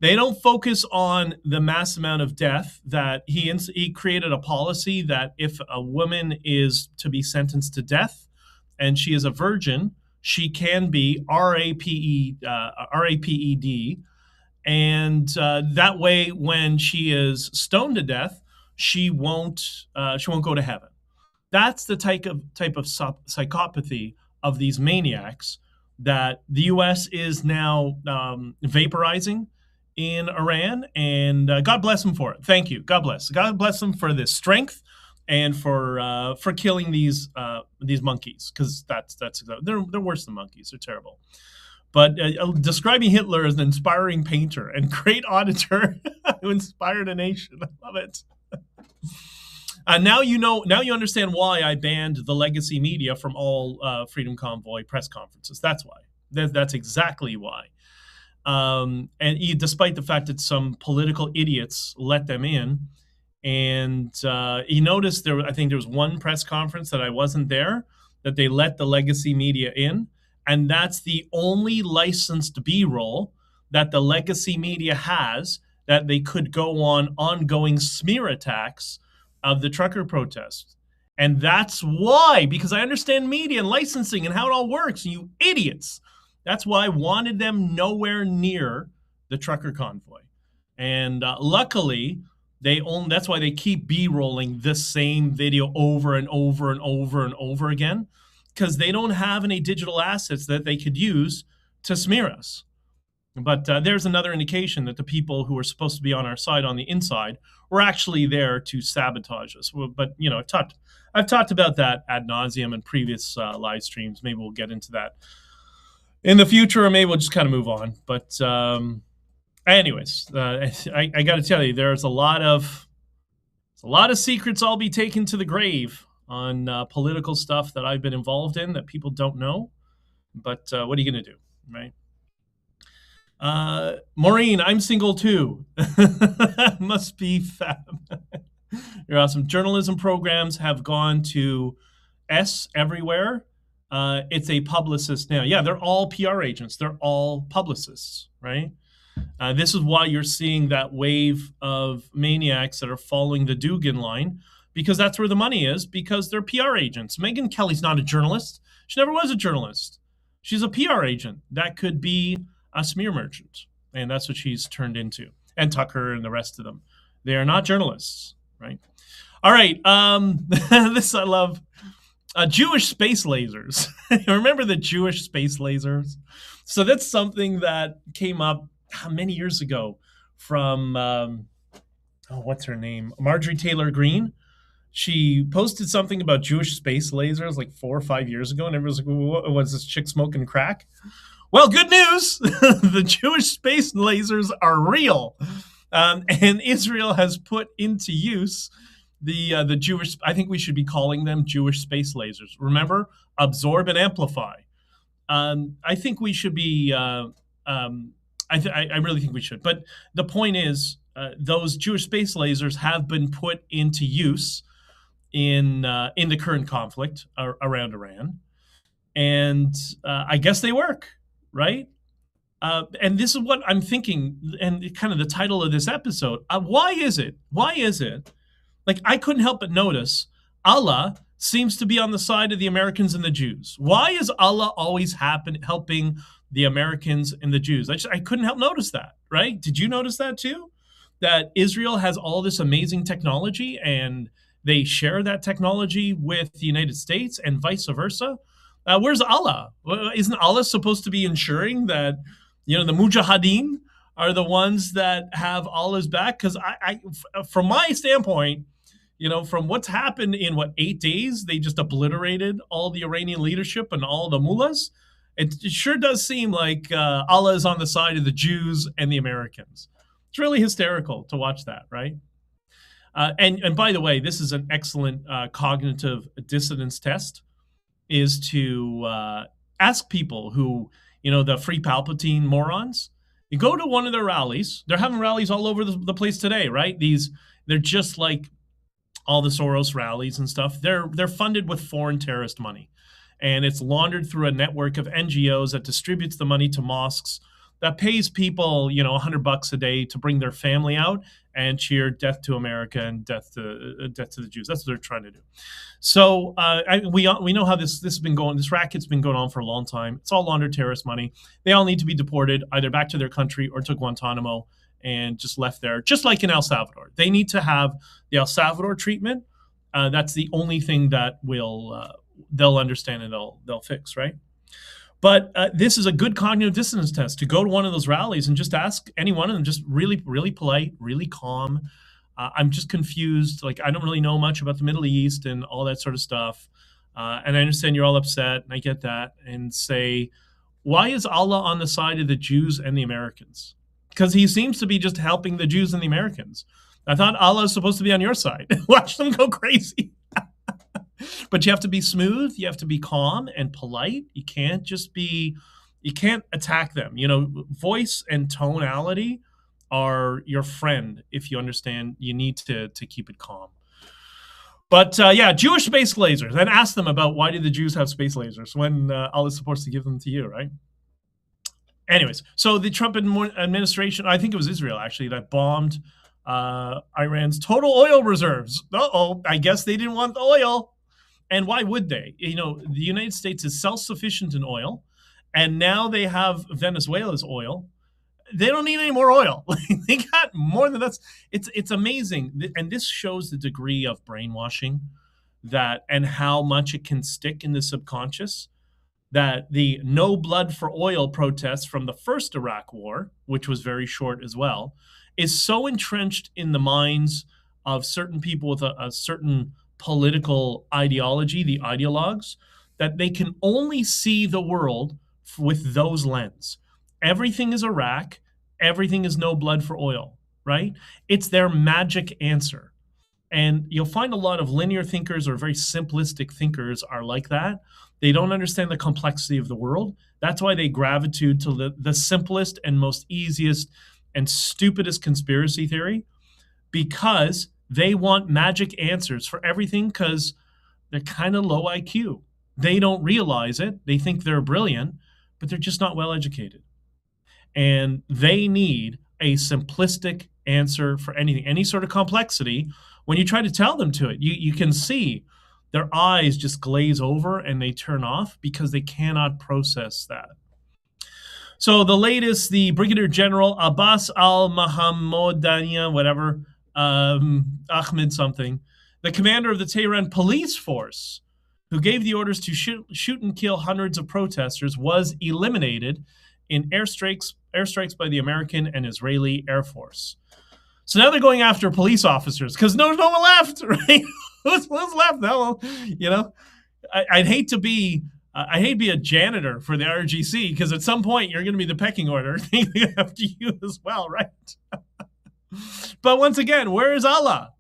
They don't focus on the mass amount of death that he created a policy that if a woman is to be sentenced to death and she is a virgin, she can be RAPED. And that way, when she is stoned to death, she won't go to heaven. That's the type of psychopathy of these maniacs that the U.S. is now vaporizing in Iran, and God bless them for it. Thank you. God bless them for this strength and for killing these monkeys, because they're worse than monkeys. They're terrible. But describing Hitler as an inspiring painter and great auditor who inspired a nation, I love it. Now you understand why I banned the legacy media from all Freedom Convoy press conferences. That's why. That's exactly why. And despite the fact that some political idiots let them in, and you noticed I think there was one press conference that I wasn't there, that they let the legacy media in, And that's the only licensed B-roll that the legacy media has, that they could go on ongoing smear attacks of the trucker protests. And that's why, because I understand media and licensing and how it all works, you idiots. That's why I wanted them nowhere near the trucker convoy. And luckily, that's why they keep B-rolling this same video over and over and over and over again, because they don't have any digital assets that they could use to smear us. But there's another indication that the people who are supposed to be on our side on the inside were actually there to sabotage us. But, you know, I've talked about that ad nauseum in previous live streams. Maybe we'll get into that in the future, or maybe we'll just kind of move on. But anyways, I got to tell you, there's a lot of secrets I'll be taken to the grave on political stuff that I've been involved in that people don't know. But what are you going to do, right? Maureen, I'm single too. Must be fab. You're awesome. Journalism programs have gone to S everywhere. It's a publicist now. Yeah, they're all PR agents. They're all publicists, right? This is why you're seeing that wave of maniacs that are following the Dugan line, because that's where the money is, because they're PR agents. Megyn Kelly's not a journalist. She never was a journalist. She's a PR agent that could be a smear merchant, and that's what she's turned into. And Tucker and the rest of them. They are not journalists, right? All right, this I love. Jewish space lasers. Remember the Jewish space lasers? So that's something that came up many years ago from, what's her name? Marjorie Taylor Greene. She posted something about Jewish space lasers like 4 or 5 years ago, and everyone's like, what was this chick smoking crack? Well, good news. The Jewish space lasers are real. And Israel has put into use the Jewish, I think we should be calling them Jewish space lasers. Remember, absorb and amplify. I think we should be, I really think we should. But the point is, those Jewish space lasers have been put into use in the current conflict around Iran. And I guess they work, right? And this is what I'm thinking, and kind of the title of this episode. Why is it? Like, I couldn't help but notice Allah seems to be on the side of the Americans and the Jews. Why is Allah always helping the Americans and the Jews? I couldn't help notice that, right? Did you notice that too? That Israel has all this amazing technology and they share that technology with the United States and vice versa. Where's Allah? Isn't Allah supposed to be ensuring that, you know, the Mujahideen are the ones that have Allah's back? Because I, from my standpoint, you know, from what's happened in 8 days, they just obliterated all the Iranian leadership and all the mullahs. It sure does seem like Allah is on the side of the Jews and the Americans. It's really hysterical to watch that, right? And by the way, this is an excellent cognitive dissonance test, is to ask people who, you know, the Free Palpatine morons, you go to one of their rallies. They're having rallies all over the place today, right? They're just like all the Soros rallies and stuff. They're funded with foreign terrorist money, and it's laundered through a network of NGOs that distributes the money to mosques, that pays people, you know, $100 a day to bring their family out and cheer death to America and death to the Jews. That's what they're trying to do. So we know how this has been going. This racket's been going on for a long time. It's all laundered terrorist money. They all need to be deported either back to their country or to Guantanamo and just left there, just like in El Salvador. They need to have the El Salvador treatment. That's the only thing that they'll understand and they'll fix, right? But this is a good cognitive dissonance test, to go to one of those rallies and just ask any one of them, just really, really polite, really calm. I'm just confused. Like, I don't really know much about the Middle East and all that sort of stuff. And I understand you're all upset, and I get that. And say, why is Allah on the side of the Jews and the Americans? Because he seems to be just helping the Jews and the Americans. I thought Allah is supposed to be on your side. Watch them go crazy. But you have to be smooth. You have to be calm and polite. You can't attack them. You know, voice and tonality are your friend if you understand you need to keep it calm. But yeah, Jewish space lasers. And ask them about why do the Jews have space lasers when Allah is supposed to give them to you, right? Anyways, so the Trump administration, I think it was Israel actually, that bombed Iran's total oil reserves. Uh-oh, I guess they didn't want the oil. And why would they? You know, the United States is self-sufficient in oil, and now they have Venezuela's oil. They don't need any more oil. They got more than that's. It's amazing, and this shows the degree of brainwashing that and how much it can stick in the subconscious. That the no blood for oil protests from the first Iraq war, which was very short as well, is so entrenched in the minds of certain people with a certain political ideology, the ideologues, that they can only see the world with those lens. Everything is Iraq, everything is no blood for oil, right? It's their magic answer. And you'll find a lot of linear thinkers or very simplistic thinkers are like that. They don't understand the complexity of the world. That's why they gravitate to the simplest and most easiest and stupidest conspiracy theory, because they want magic answers for everything because they're kind of low IQ. They don't realize it. They think they're brilliant, but they're just not well educated. And they need a simplistic answer for anything, any sort of complexity. When you try to tell them to it, you can see their eyes just glaze over and they turn off because they cannot process that. So the latest, the Brigadier General Abbas al-Mahamoudania, whatever, Ahmed something, the commander of the Tehran police force, who gave the orders to shoot and kill hundreds of protesters, was eliminated in airstrikes by the American and Israeli Air Force. So now they're going after police officers because there's no one left, right? Who's left? No, you know, I'd hate to be a janitor for the RGC because at some point you're going to be the pecking order after you as well, right? But once again, where is Allah?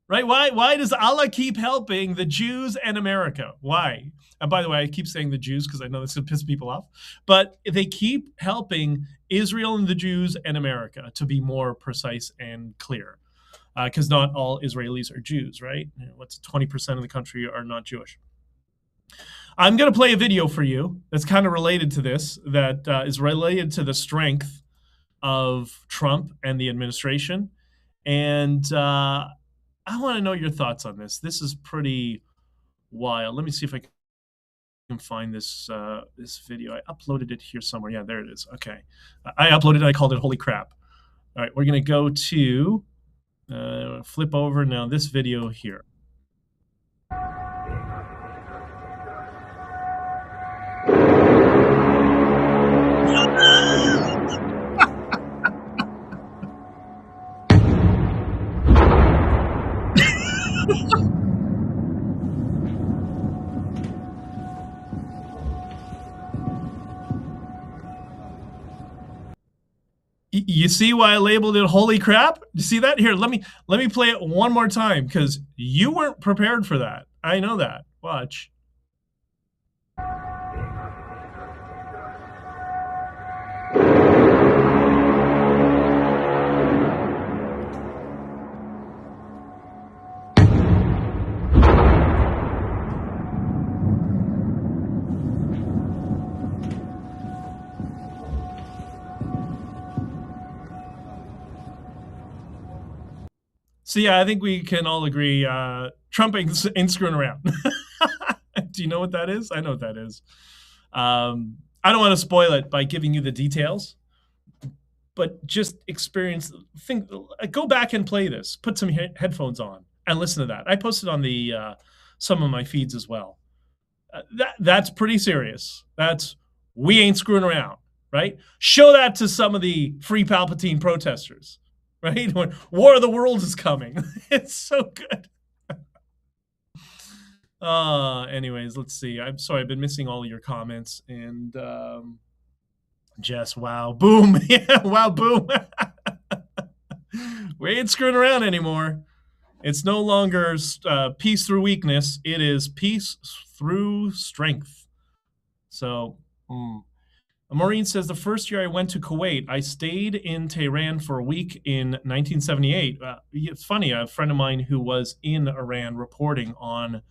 Right? Why does Allah keep helping the Jews and America? Why? And by the way, I keep saying the Jews because I know this will piss people off, but they keep helping Israel and the Jews and America, to be more precise and clear, because not all Israelis are Jews, right? What's 20% of the country are not Jewish. I'm going to play a video for you that's kind of related to this, that is related to the strength of Trump and the administration. And I want to know your thoughts on this. This is pretty wild. Let me see if I can find this this video. I uploaded it here somewhere. Yeah, there it is. Okay. I uploaded it. I called it Holy Crap. All right, we're going to go to flip over now this video here. You see why I labeled it Holy Crap? You see that? Here, let me play it one more time because you weren't prepared for that. I know that. Watch. So yeah, I think we can all agree Trump ain't screwing around. Do you know what that is? I know what that is. I don't want to spoil it by giving you the details, but just go back and play this. Put some headphones on and listen to that. I posted on the some of my feeds as well. That's pretty serious. We ain't screwing around, right? Show that to some of the Free Palpatine protesters. Right? When War of the Worlds is coming. It's so good. Anyways, let's see. I'm sorry, I've been missing all of your comments. And Jess, wow, boom. Yeah, wow, boom. We ain't screwing around anymore. It's no longer peace through weakness. It is peace through strength. So, Maureen says, the first year I went to Kuwait, I stayed in Tehran for a week in 1978. It's funny, a friend of mine who was in Iran reporting on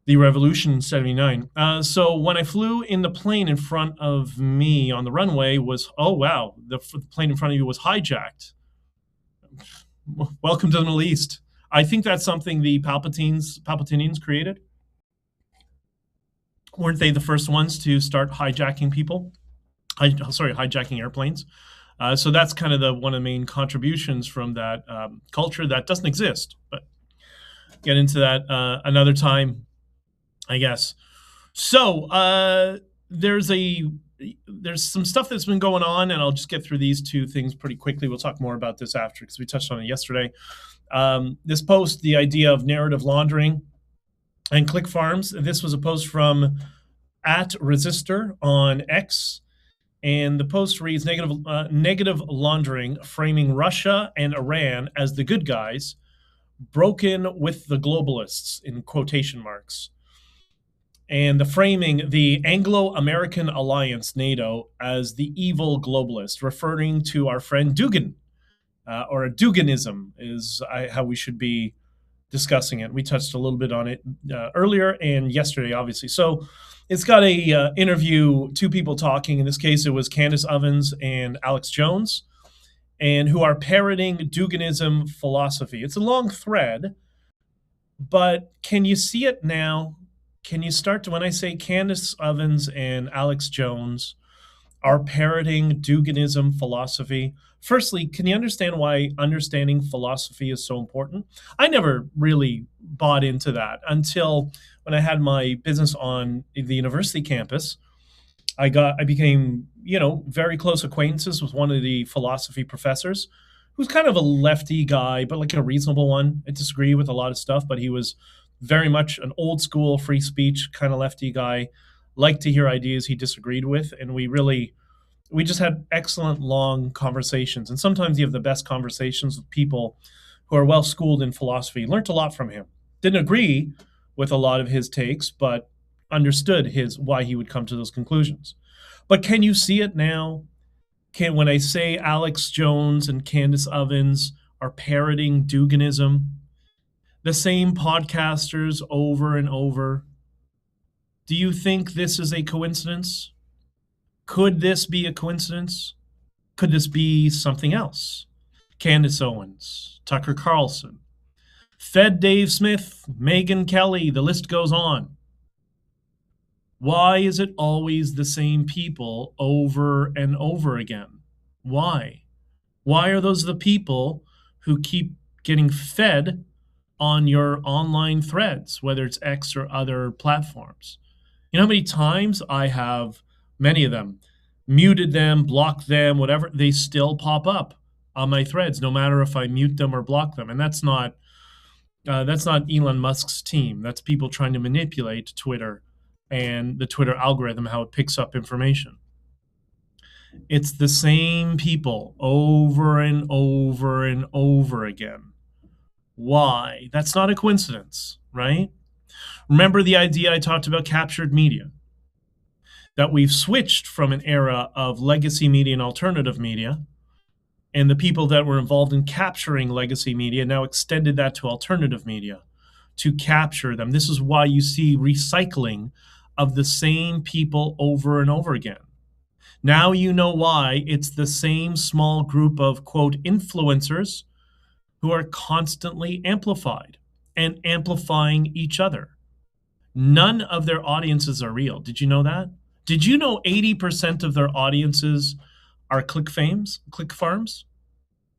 the revolution in 79. So when I flew in the plane in front of me on the runway was, oh, wow, the plane in front of you was hijacked. Welcome to the Middle East. I think that's something the Palpatinians created. Weren't they the first ones to start hijacking people? Hijacking airplanes. So that's kind of one of the main contributions from that culture that doesn't exist. But get into that another time, I guess. So there's some stuff that's been going on, and I'll just get through these two things pretty quickly. We'll talk more about this after because we touched on it yesterday. This post, the idea of narrative laundering and click farms. This was a post from @Resistor on X, and the post reads, negative laundering, framing Russia and Iran as the good guys, broken with the globalists, in quotation marks. And the framing, the Anglo-American Alliance, NATO, as the evil globalist, referring to our friend Dugin, or a Duginism is how we should be discussing it. We touched a little bit on it earlier and yesterday, obviously. So it's got a interview, two people talking. In this case, it was Candace Ovens and Alex Jones, and who are parroting Duginism philosophy. It's a long thread, but can you see it now? Can you start to, when I say Candace Ovens and Alex Jones are parroting Duginism philosophy? Firstly, can you understand why understanding philosophy is so important? I never really bought into that until when I had my business on the university campus. I became, very close acquaintances with one of the philosophy professors, who's kind of a lefty guy, but like a reasonable one. I disagree with a lot of stuff, but he was very much an old school free speech kind of lefty guy, liked to hear ideas he disagreed with. And we just had excellent long conversations. And sometimes you have the best conversations with people who are well schooled in philosophy. Learned a lot from him. Didn't agree with a lot of his takes, but understood why he would come to those conclusions. But can you see it now? When I say Alex Jones and Candace Ovens are parroting Duginism, the same podcasters over and over, do you think this is a coincidence? Could this be a coincidence? Could this be something else? Candace Owens, Tucker Carlson, Fed Dave Smith, Megyn Kelly, the list goes on. Why is it always the same people over and over again? Why? Why are those the people who keep getting fed on your online threads, whether it's X or other platforms? You know how many times I have, many of them, muted them, blocked them, whatever, they still pop up on my threads, no matter if I mute them or block them. And that's not Elon Musk's team. That's people trying to manipulate Twitter and the Twitter algorithm, how it picks up information. It's the same people over and over and over again. Why? That's not a coincidence, right? Remember the idea I talked about, captured media, that we've switched from an era of legacy media and alternative media, and the people that were involved in capturing legacy media now extended that to alternative media to capture them. This is why you see recycling of the same people over and over again. Now you know why it's the same small group of, quote, influencers who are constantly amplified and amplifying each other. None of their audiences are real. Did you know that? Did you know 80% of their audiences are click farms?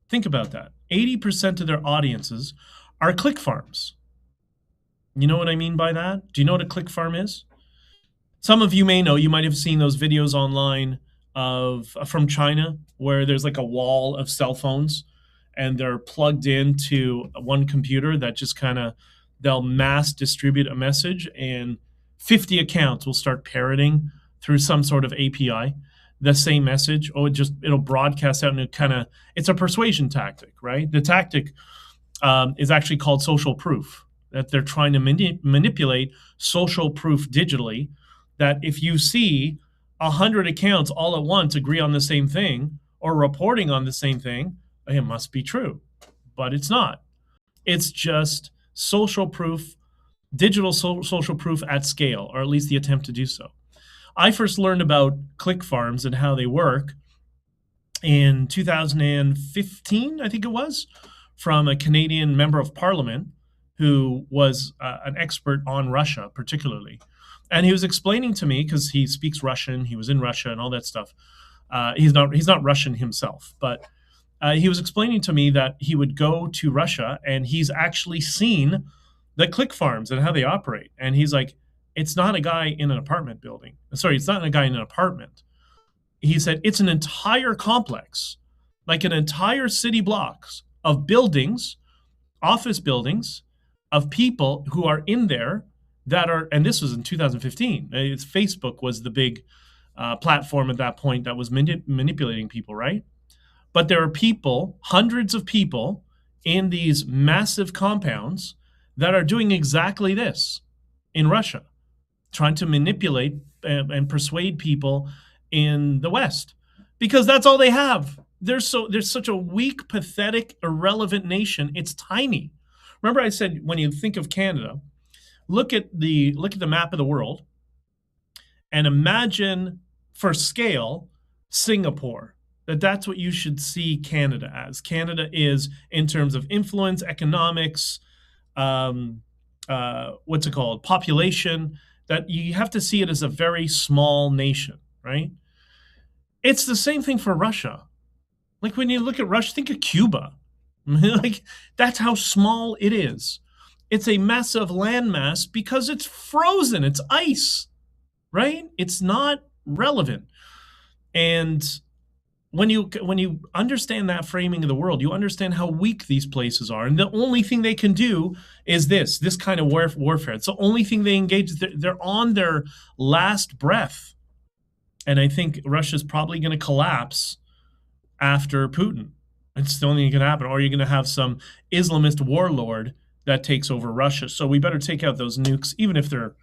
Think about that. 80% of their audiences are click farms. You know what I mean by that? Do you know what a click farm is? Some of you may know, you might have seen those videos online from China where there's like a wall of cell phones and they're plugged into one computer that just they'll mass distribute a message, and 50 accounts will start parroting through some sort of API the same message. It'll broadcast out, and it's a persuasion tactic, right? The tactic is actually called social proof, that they're trying to manipulate social proof digitally, that if you see 100 accounts all at once agree on the same thing or reporting on the same thing, it must be true. But it's not. It's just social proof, digital social proof at scale, or at least the attempt to do so. I first learned about click farms and how they work in 2015, I think it was, from a Canadian member of parliament who was an expert on Russia, particularly. And he was explaining to me, because he speaks Russian, he was in Russia and all that stuff. He's not Russian himself, but he was explaining to me that he would go to Russia and he's actually seen the click farms and how they operate. And he's like, it's not a guy in an apartment building. Sorry, it's not a guy in an apartment. He said it's an entire complex, like an entire city blocks of buildings, office buildings, of people who are in there that are, and this was in 2015. Facebook was the big platform at that point that was manipulating people, right? But there are people, hundreds of people in these massive compounds that are doing exactly this in Russia, trying to manipulate and persuade people in the West, because that's all they have. There's such a weak, pathetic, irrelevant nation. It's tiny. Remember I said, when you think of Canada, look at the map of the world and imagine, for scale, Singapore. That's what you should see Canada as. Canada is, in terms of influence, economics, what's it called, population, that you have to see it as a very small nation, right? It's the same thing for Russia. Like, when you look at Russia, think of Cuba. Like, that's how small it is. It's a massive landmass because it's frozen. It's ice, right? It's not relevant. And when you understand that framing of the world, you understand how weak these places are. And the only thing they can do is this kind of warfare. It's the only thing they engage. They're on their last breath. And I think Russia's probably going to collapse after Putin. It's the only thing that can happen. Or you're going to have some Islamist warlord that takes over Russia. So we better take out those nukes, even if they're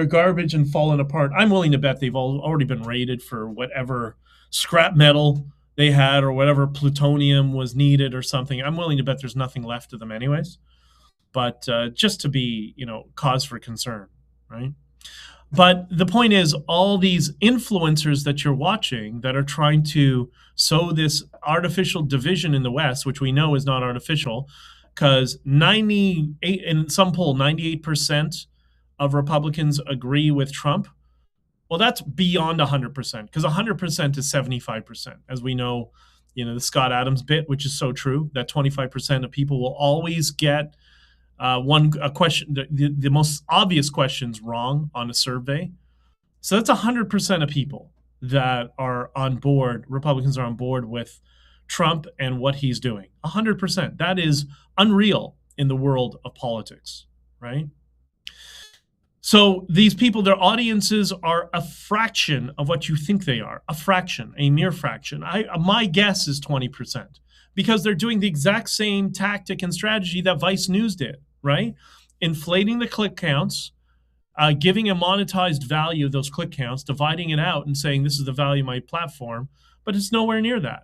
garbage and falling apart. I'm willing to bet they've already been raided for whatever scrap metal they had or whatever plutonium was needed or something. I'm willing to bet there's nothing left of them anyways. But just to be, cause for concern, right? But the point is, all these influencers that you're watching that are trying to sow this artificial division in the West, which we know is not artificial, because 98, in some poll, 98% of Republicans agree with Trump. Well, that's beyond 100%, because 100% is 75%. As we know, the Scott Adams bit, which is so true, that 25% of people will always get a question, the most obvious questions wrong on a survey. So that's 100% of people that are on board. Republicans are on board with Trump and what he's doing. 100%. That is unreal in the world of politics, right? So these people, their audiences are a fraction of what you think they are. A fraction, a mere fraction. My guess is 20%, because they're doing the exact same tactic and strategy that Vice News did, right? Inflating the click counts, giving a monetized value of those click counts, dividing it out and saying this is the value of my platform, but it's nowhere near that.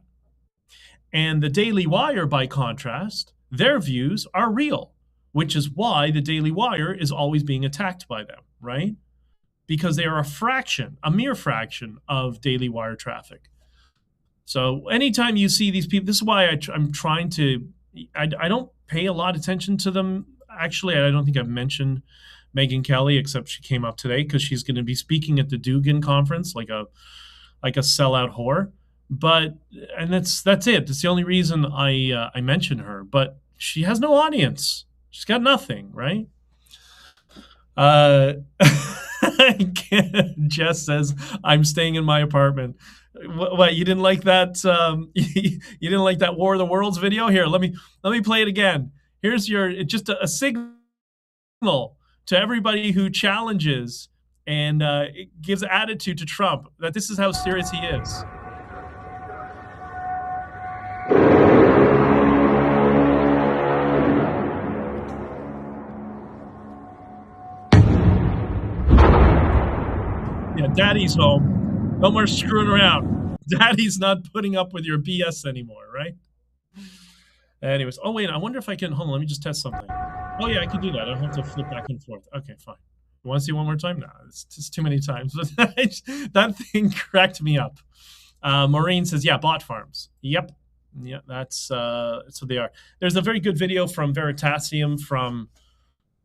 And the Daily Wire, by contrast, their views are real, which is why the Daily Wire is always being attacked by them, right? Because they are a fraction, a mere fraction of Daily Wire traffic. So anytime you see these people, this is why I'm trying to, I don't pay a lot of attention to them. Actually, I don't think I've mentioned Megyn Kelly, except she came up today because she's going to be speaking at the Dugan conference like a sellout whore. And that's it. It's the only reason I mention her. But she has no audience. She's got nothing, right? Jess says, I'm staying in my apartment. What, you didn't like that? You didn't like that War of the Worlds video? Here, let me play it again. Here's just a signal to everybody who challenges and gives attitude to Trump that this is how serious he is. Yeah, Daddy's home. No more screwing around. Daddy's not putting up with your BS anymore, right? Anyways, oh wait, I wonder if I can, hold on, let me just test something. Oh yeah, I can do that. I don't have to flip back and forth. Okay, fine. You want to see one more time? No, it's just too many times. That thing cracked me up. Maureen says, yeah, bot farms. Yep. Yeah, that's what they are. There's a very good video from Veritasium from,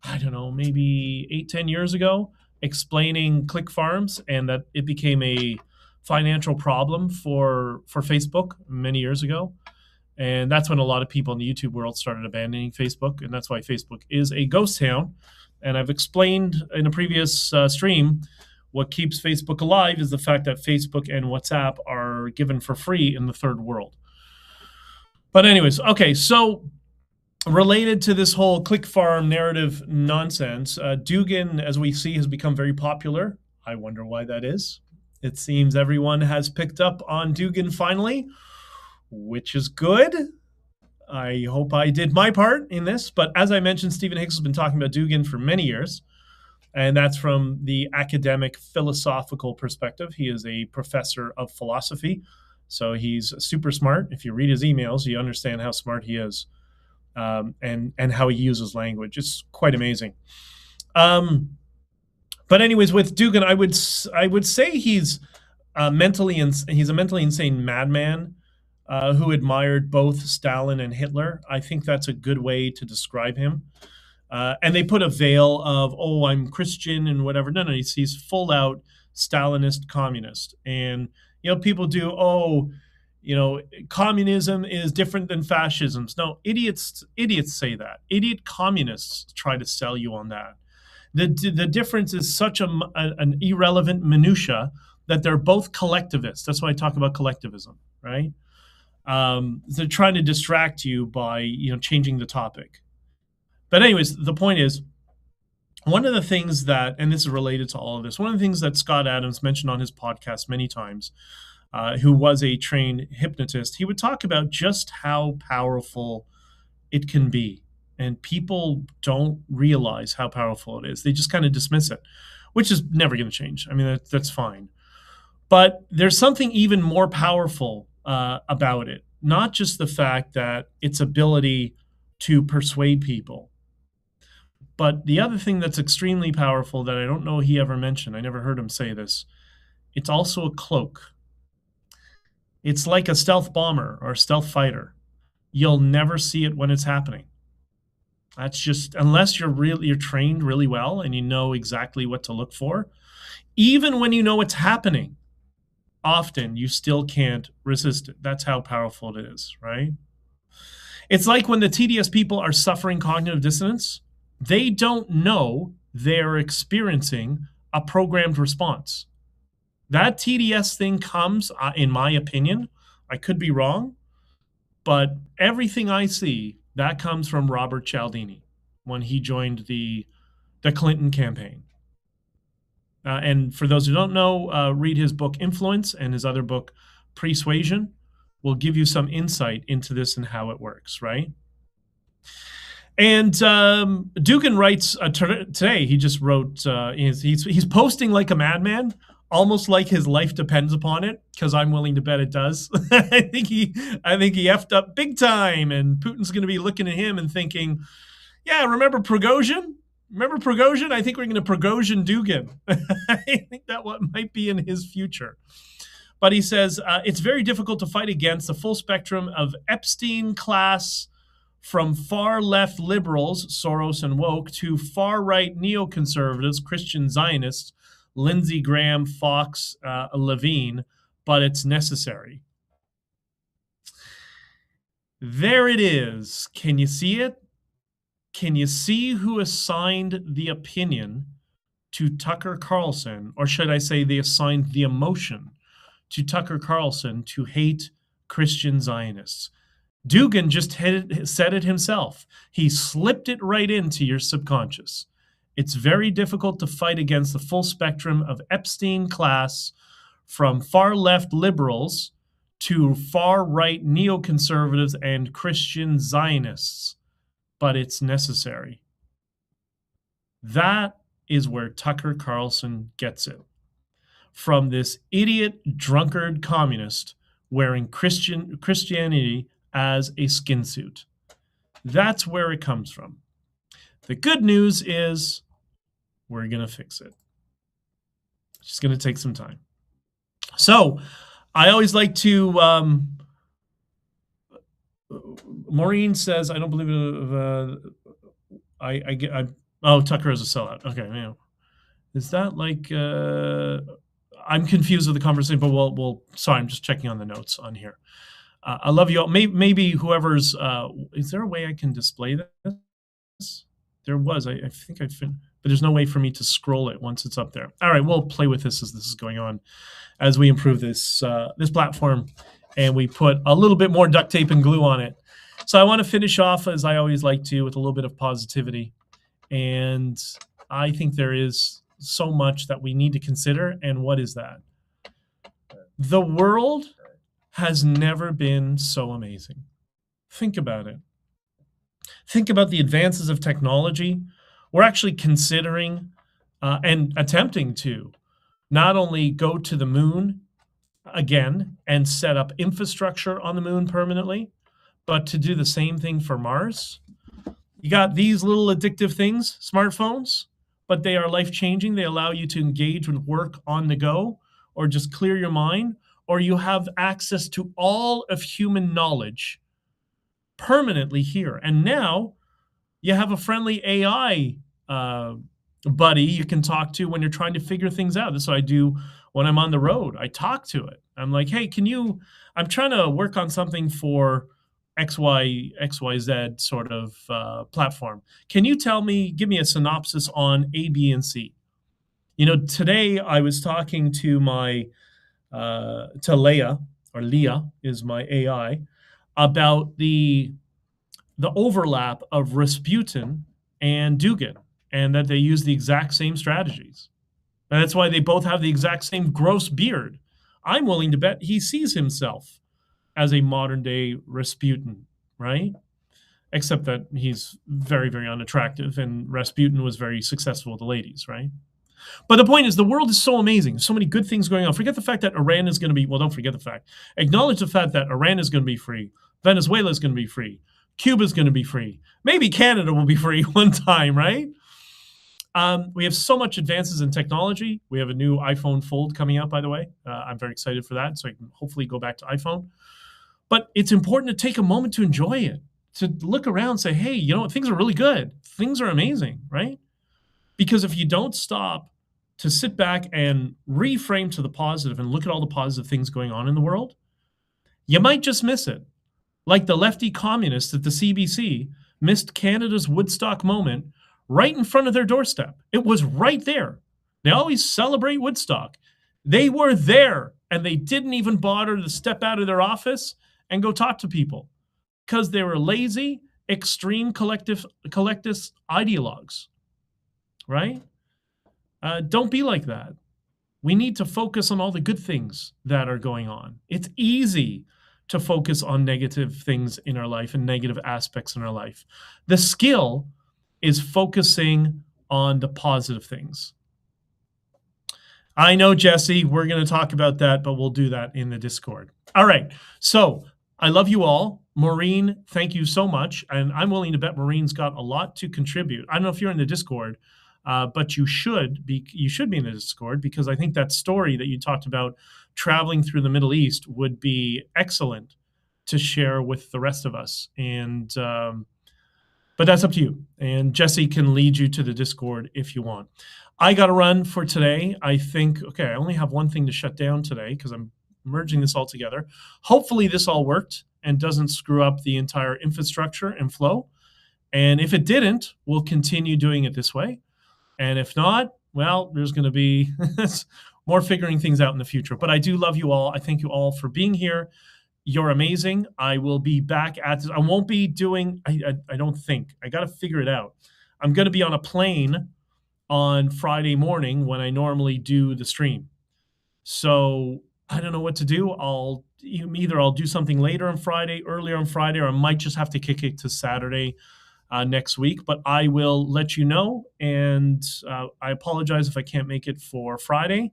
I don't know, maybe 8-10 years ago, explaining click farms and that it became a financial problem for Facebook many years ago. And that's when a lot of people in the YouTube world started abandoning Facebook. And that's why Facebook is a ghost town. And I've explained in a previous stream, what keeps Facebook alive is the fact that Facebook and WhatsApp are given for free in the third world. But anyways, okay, so related to this whole click farm narrative nonsense, Dugan, as we see, has become very popular. I wonder why that is. It seems everyone has picked up on Dugan finally, which is good. I hope I did my part in this. But as I mentioned, Stephen Hicks has been talking about Dugan for many years. And that's from the academic philosophical perspective. He is a professor of philosophy. So he's super smart. If you read his emails, you understand how smart he is and how he uses language. It's quite amazing. But anyways, with Dugan, I would say he's a mentally insane madman who admired both Stalin and Hitler. I think that's a good way to describe him. And they put a veil of, oh, I'm Christian and whatever. No, he's full out Stalinist communist. And, people do, communism is different than fascism. No, idiots say that. Idiot communists try to sell you on that. The difference is such an irrelevant minutia that they're both collectivists. That's why I talk about collectivism, right? They're trying to distract you by, changing the topic. But anyways, the point is, one of the things that, and this is related to all of this, one of the things that Scott Adams mentioned on his podcast many times, who was a trained hypnotist, he would talk about just how powerful it can be. And people don't realize how powerful it is. They just kind of dismiss it, which is never going to change. I mean, that's fine. But there's something even more powerful about it, not just the fact that its ability to persuade people. But the other thing that's extremely powerful that I don't know he ever mentioned, I never heard him say this, it's also a cloak. It's like a stealth bomber or a stealth fighter. You'll never see it when it's happening. That's just, unless you're trained really well and you know exactly what to look for. Even when you know what's happening, often you still can't resist it. That's how powerful it is, right? It's like when the TDS people are suffering cognitive dissonance, they don't know they're experiencing a programmed response. That TDS thing comes, in my opinion, I could be wrong, but everything I see, that comes from Robert Cialdini when he joined the Clinton campaign. And for those who don't know, read his book Influence and his other book Persuasion will give you some insight into this and how it works, right? And Dugan writes today, he just wrote, he's posting like a madman, almost like his life depends upon it, because I'm willing to bet it does. I think he effed up big time, and Putin's going to be looking at him and thinking, yeah, remember Prigozhin? I think we're going to Prigozhin Dugan. I think that might be in his future. But he says, it's very difficult to fight against the full spectrum of Epstein class, from far-left liberals, Soros and woke, to far-right neoconservatives, Christian Zionists, Lindsey Graham, Fox, Levine, but it's necessary. There it is. Can you see it? Can you see who assigned the opinion to Tucker Carlson, or should I say they assigned the emotion to Tucker Carlson to hate Christian Zionists? Dugan just said it himself. He slipped it right into your subconscious. It's very difficult to fight against the full spectrum of Epstein class, from far-left liberals to far-right neoconservatives and Christian Zionists, but it's necessary. That is where Tucker Carlson gets it. from this idiot drunkard communist wearing Christianity as a skin suit. That's where it comes from. The good news is we're going to fix it. It's just going to take some time. So I always like to, Maureen says, I don't believe it. Oh, Tucker is a sellout. Okay. Yeah. Is that like, I'm confused with the conversation, but we'll sorry, I'm just checking on the notes on here. I love you all. Maybe whoever's, is there a way I can display this? There was, I think but there's no way for me to scroll it once it's up there. All right, we'll play with this as this is going on, as we improve this this platform, and we put a little bit more duct tape and glue on it. So I want to finish off, as I always like to, with a little bit of positivity. And I think there is so much that we need to consider. And what is that? The world has never been so amazing. Think about it. Think about the advances of technology. We're actually considering and attempting to not only go to the moon again and set up infrastructure on the moon permanently, but to do the same thing for Mars. You got these little addictive things, smartphones, but they are life-changing. They allow you to engage with work on the go, or just clear your mind, or you have access to all of human knowledge permanently here. And now you have a friendly AI buddy you can talk to when you're trying to figure things out. That's what I do when I'm on the road. I talk to it. I'm like, hey, I'm trying to work on something for XYZ sort of platform. Can you give me a synopsis on A, B, and C? Today I was talking to to Leah, or Leah is my AI, about the overlap of Rasputin and Dugin, and that they use the exact same strategies. And that's why they both have the exact same gross beard. I'm willing to bet he sees himself as a modern day Rasputin, right? Except that he's very, very unattractive, and Rasputin was very successful with the ladies, right? But the point is, the world is so amazing. There's so many good things going on. Forget the fact that Iran is going to be, well, don't forget the fact. Acknowledge the fact that Iran is going to be free. Venezuela is going to be free. Cuba is going to be free. Maybe Canada will be free one time, right? We have so much advances in technology. We have a new iPhone Fold coming out, by the way. I'm very excited for that, so I can hopefully go back to iPhone. But it's important to take a moment to enjoy it, to look around and say, hey, you know what? Things are really good. Things are amazing, right? Because if you don't stop to sit back and reframe to the positive and look at all the positive things going on in the world, you might just miss it. Like the lefty communists at the CBC missed Canada's Woodstock moment right in front of their doorstep. It was right there. They always celebrate Woodstock. They were there, and they didn't even bother to step out of their office and go talk to people because they were lazy, extreme collectivist ideologues, right? Don't be like that. We need to focus on all the good things that are going on. It's easy to focus on negative things in our life and negative aspects in our life. The skill is focusing on the positive things. I know, Jesse, we're going to talk about that, but we'll do that in the Discord. All right. So I love you all. Maureen, thank you so much. And I'm willing to bet Maureen's got a lot to contribute. I don't know if you're in the Discord, but you should be in the Discord, because I think that story that you talked about traveling through the Middle East would be excellent to share with the rest of us. And but that's up to you. And Jesse can lead you to the Discord if you want. I got to run for today. I think, okay, I only have one thing to shut down today because I'm merging this all together. Hopefully this all worked and doesn't screw up the entire infrastructure and flow. And if it didn't, we'll continue doing it this way. And if not, well, there's going to be more figuring things out in the future. But I do love you all. I thank you all for being here. You're amazing. I will be back at this. I won't be doing, I don't think. I got to figure it out. I'm going to be on a plane on Friday morning when I normally do the stream. So I don't know what to do. Either I'll do something later on Friday, earlier on Friday, or I might just have to kick it to Saturday next week. But I will let you know. And I apologize if I can't make it for Friday.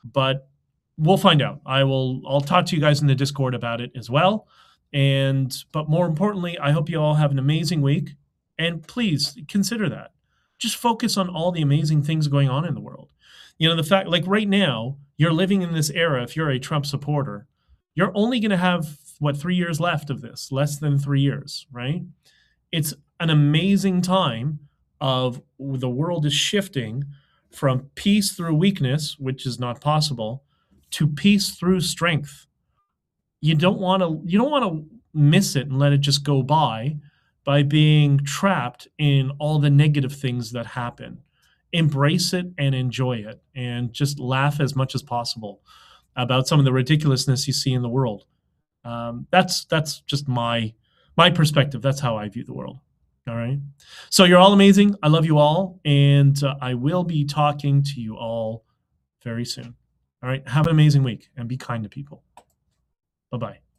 but we'll find out. I'll talk to you guys in the Discord about it as well. But more importantly, I hope you all have an amazing week. And please consider that. Just focus on all the amazing things going on in the world. The fact, like right now, you're living in this era. If you're a Trump supporter, you're only going to have 3 years left of this, less than 3 years, right? It's an amazing time of the world is shifting from peace through weakness, which is not possible, to peace through strength. You don't want to miss it and let it just go by being trapped in all the negative things that happen. Embrace it and enjoy it, and just laugh as much as possible about some of the ridiculousness you see in the world. That's just my perspective. That's how I view the world. All right. So you're all amazing. I love you all, and I will be talking to you all very soon. All right. Have an amazing week and be kind to people. Bye-bye.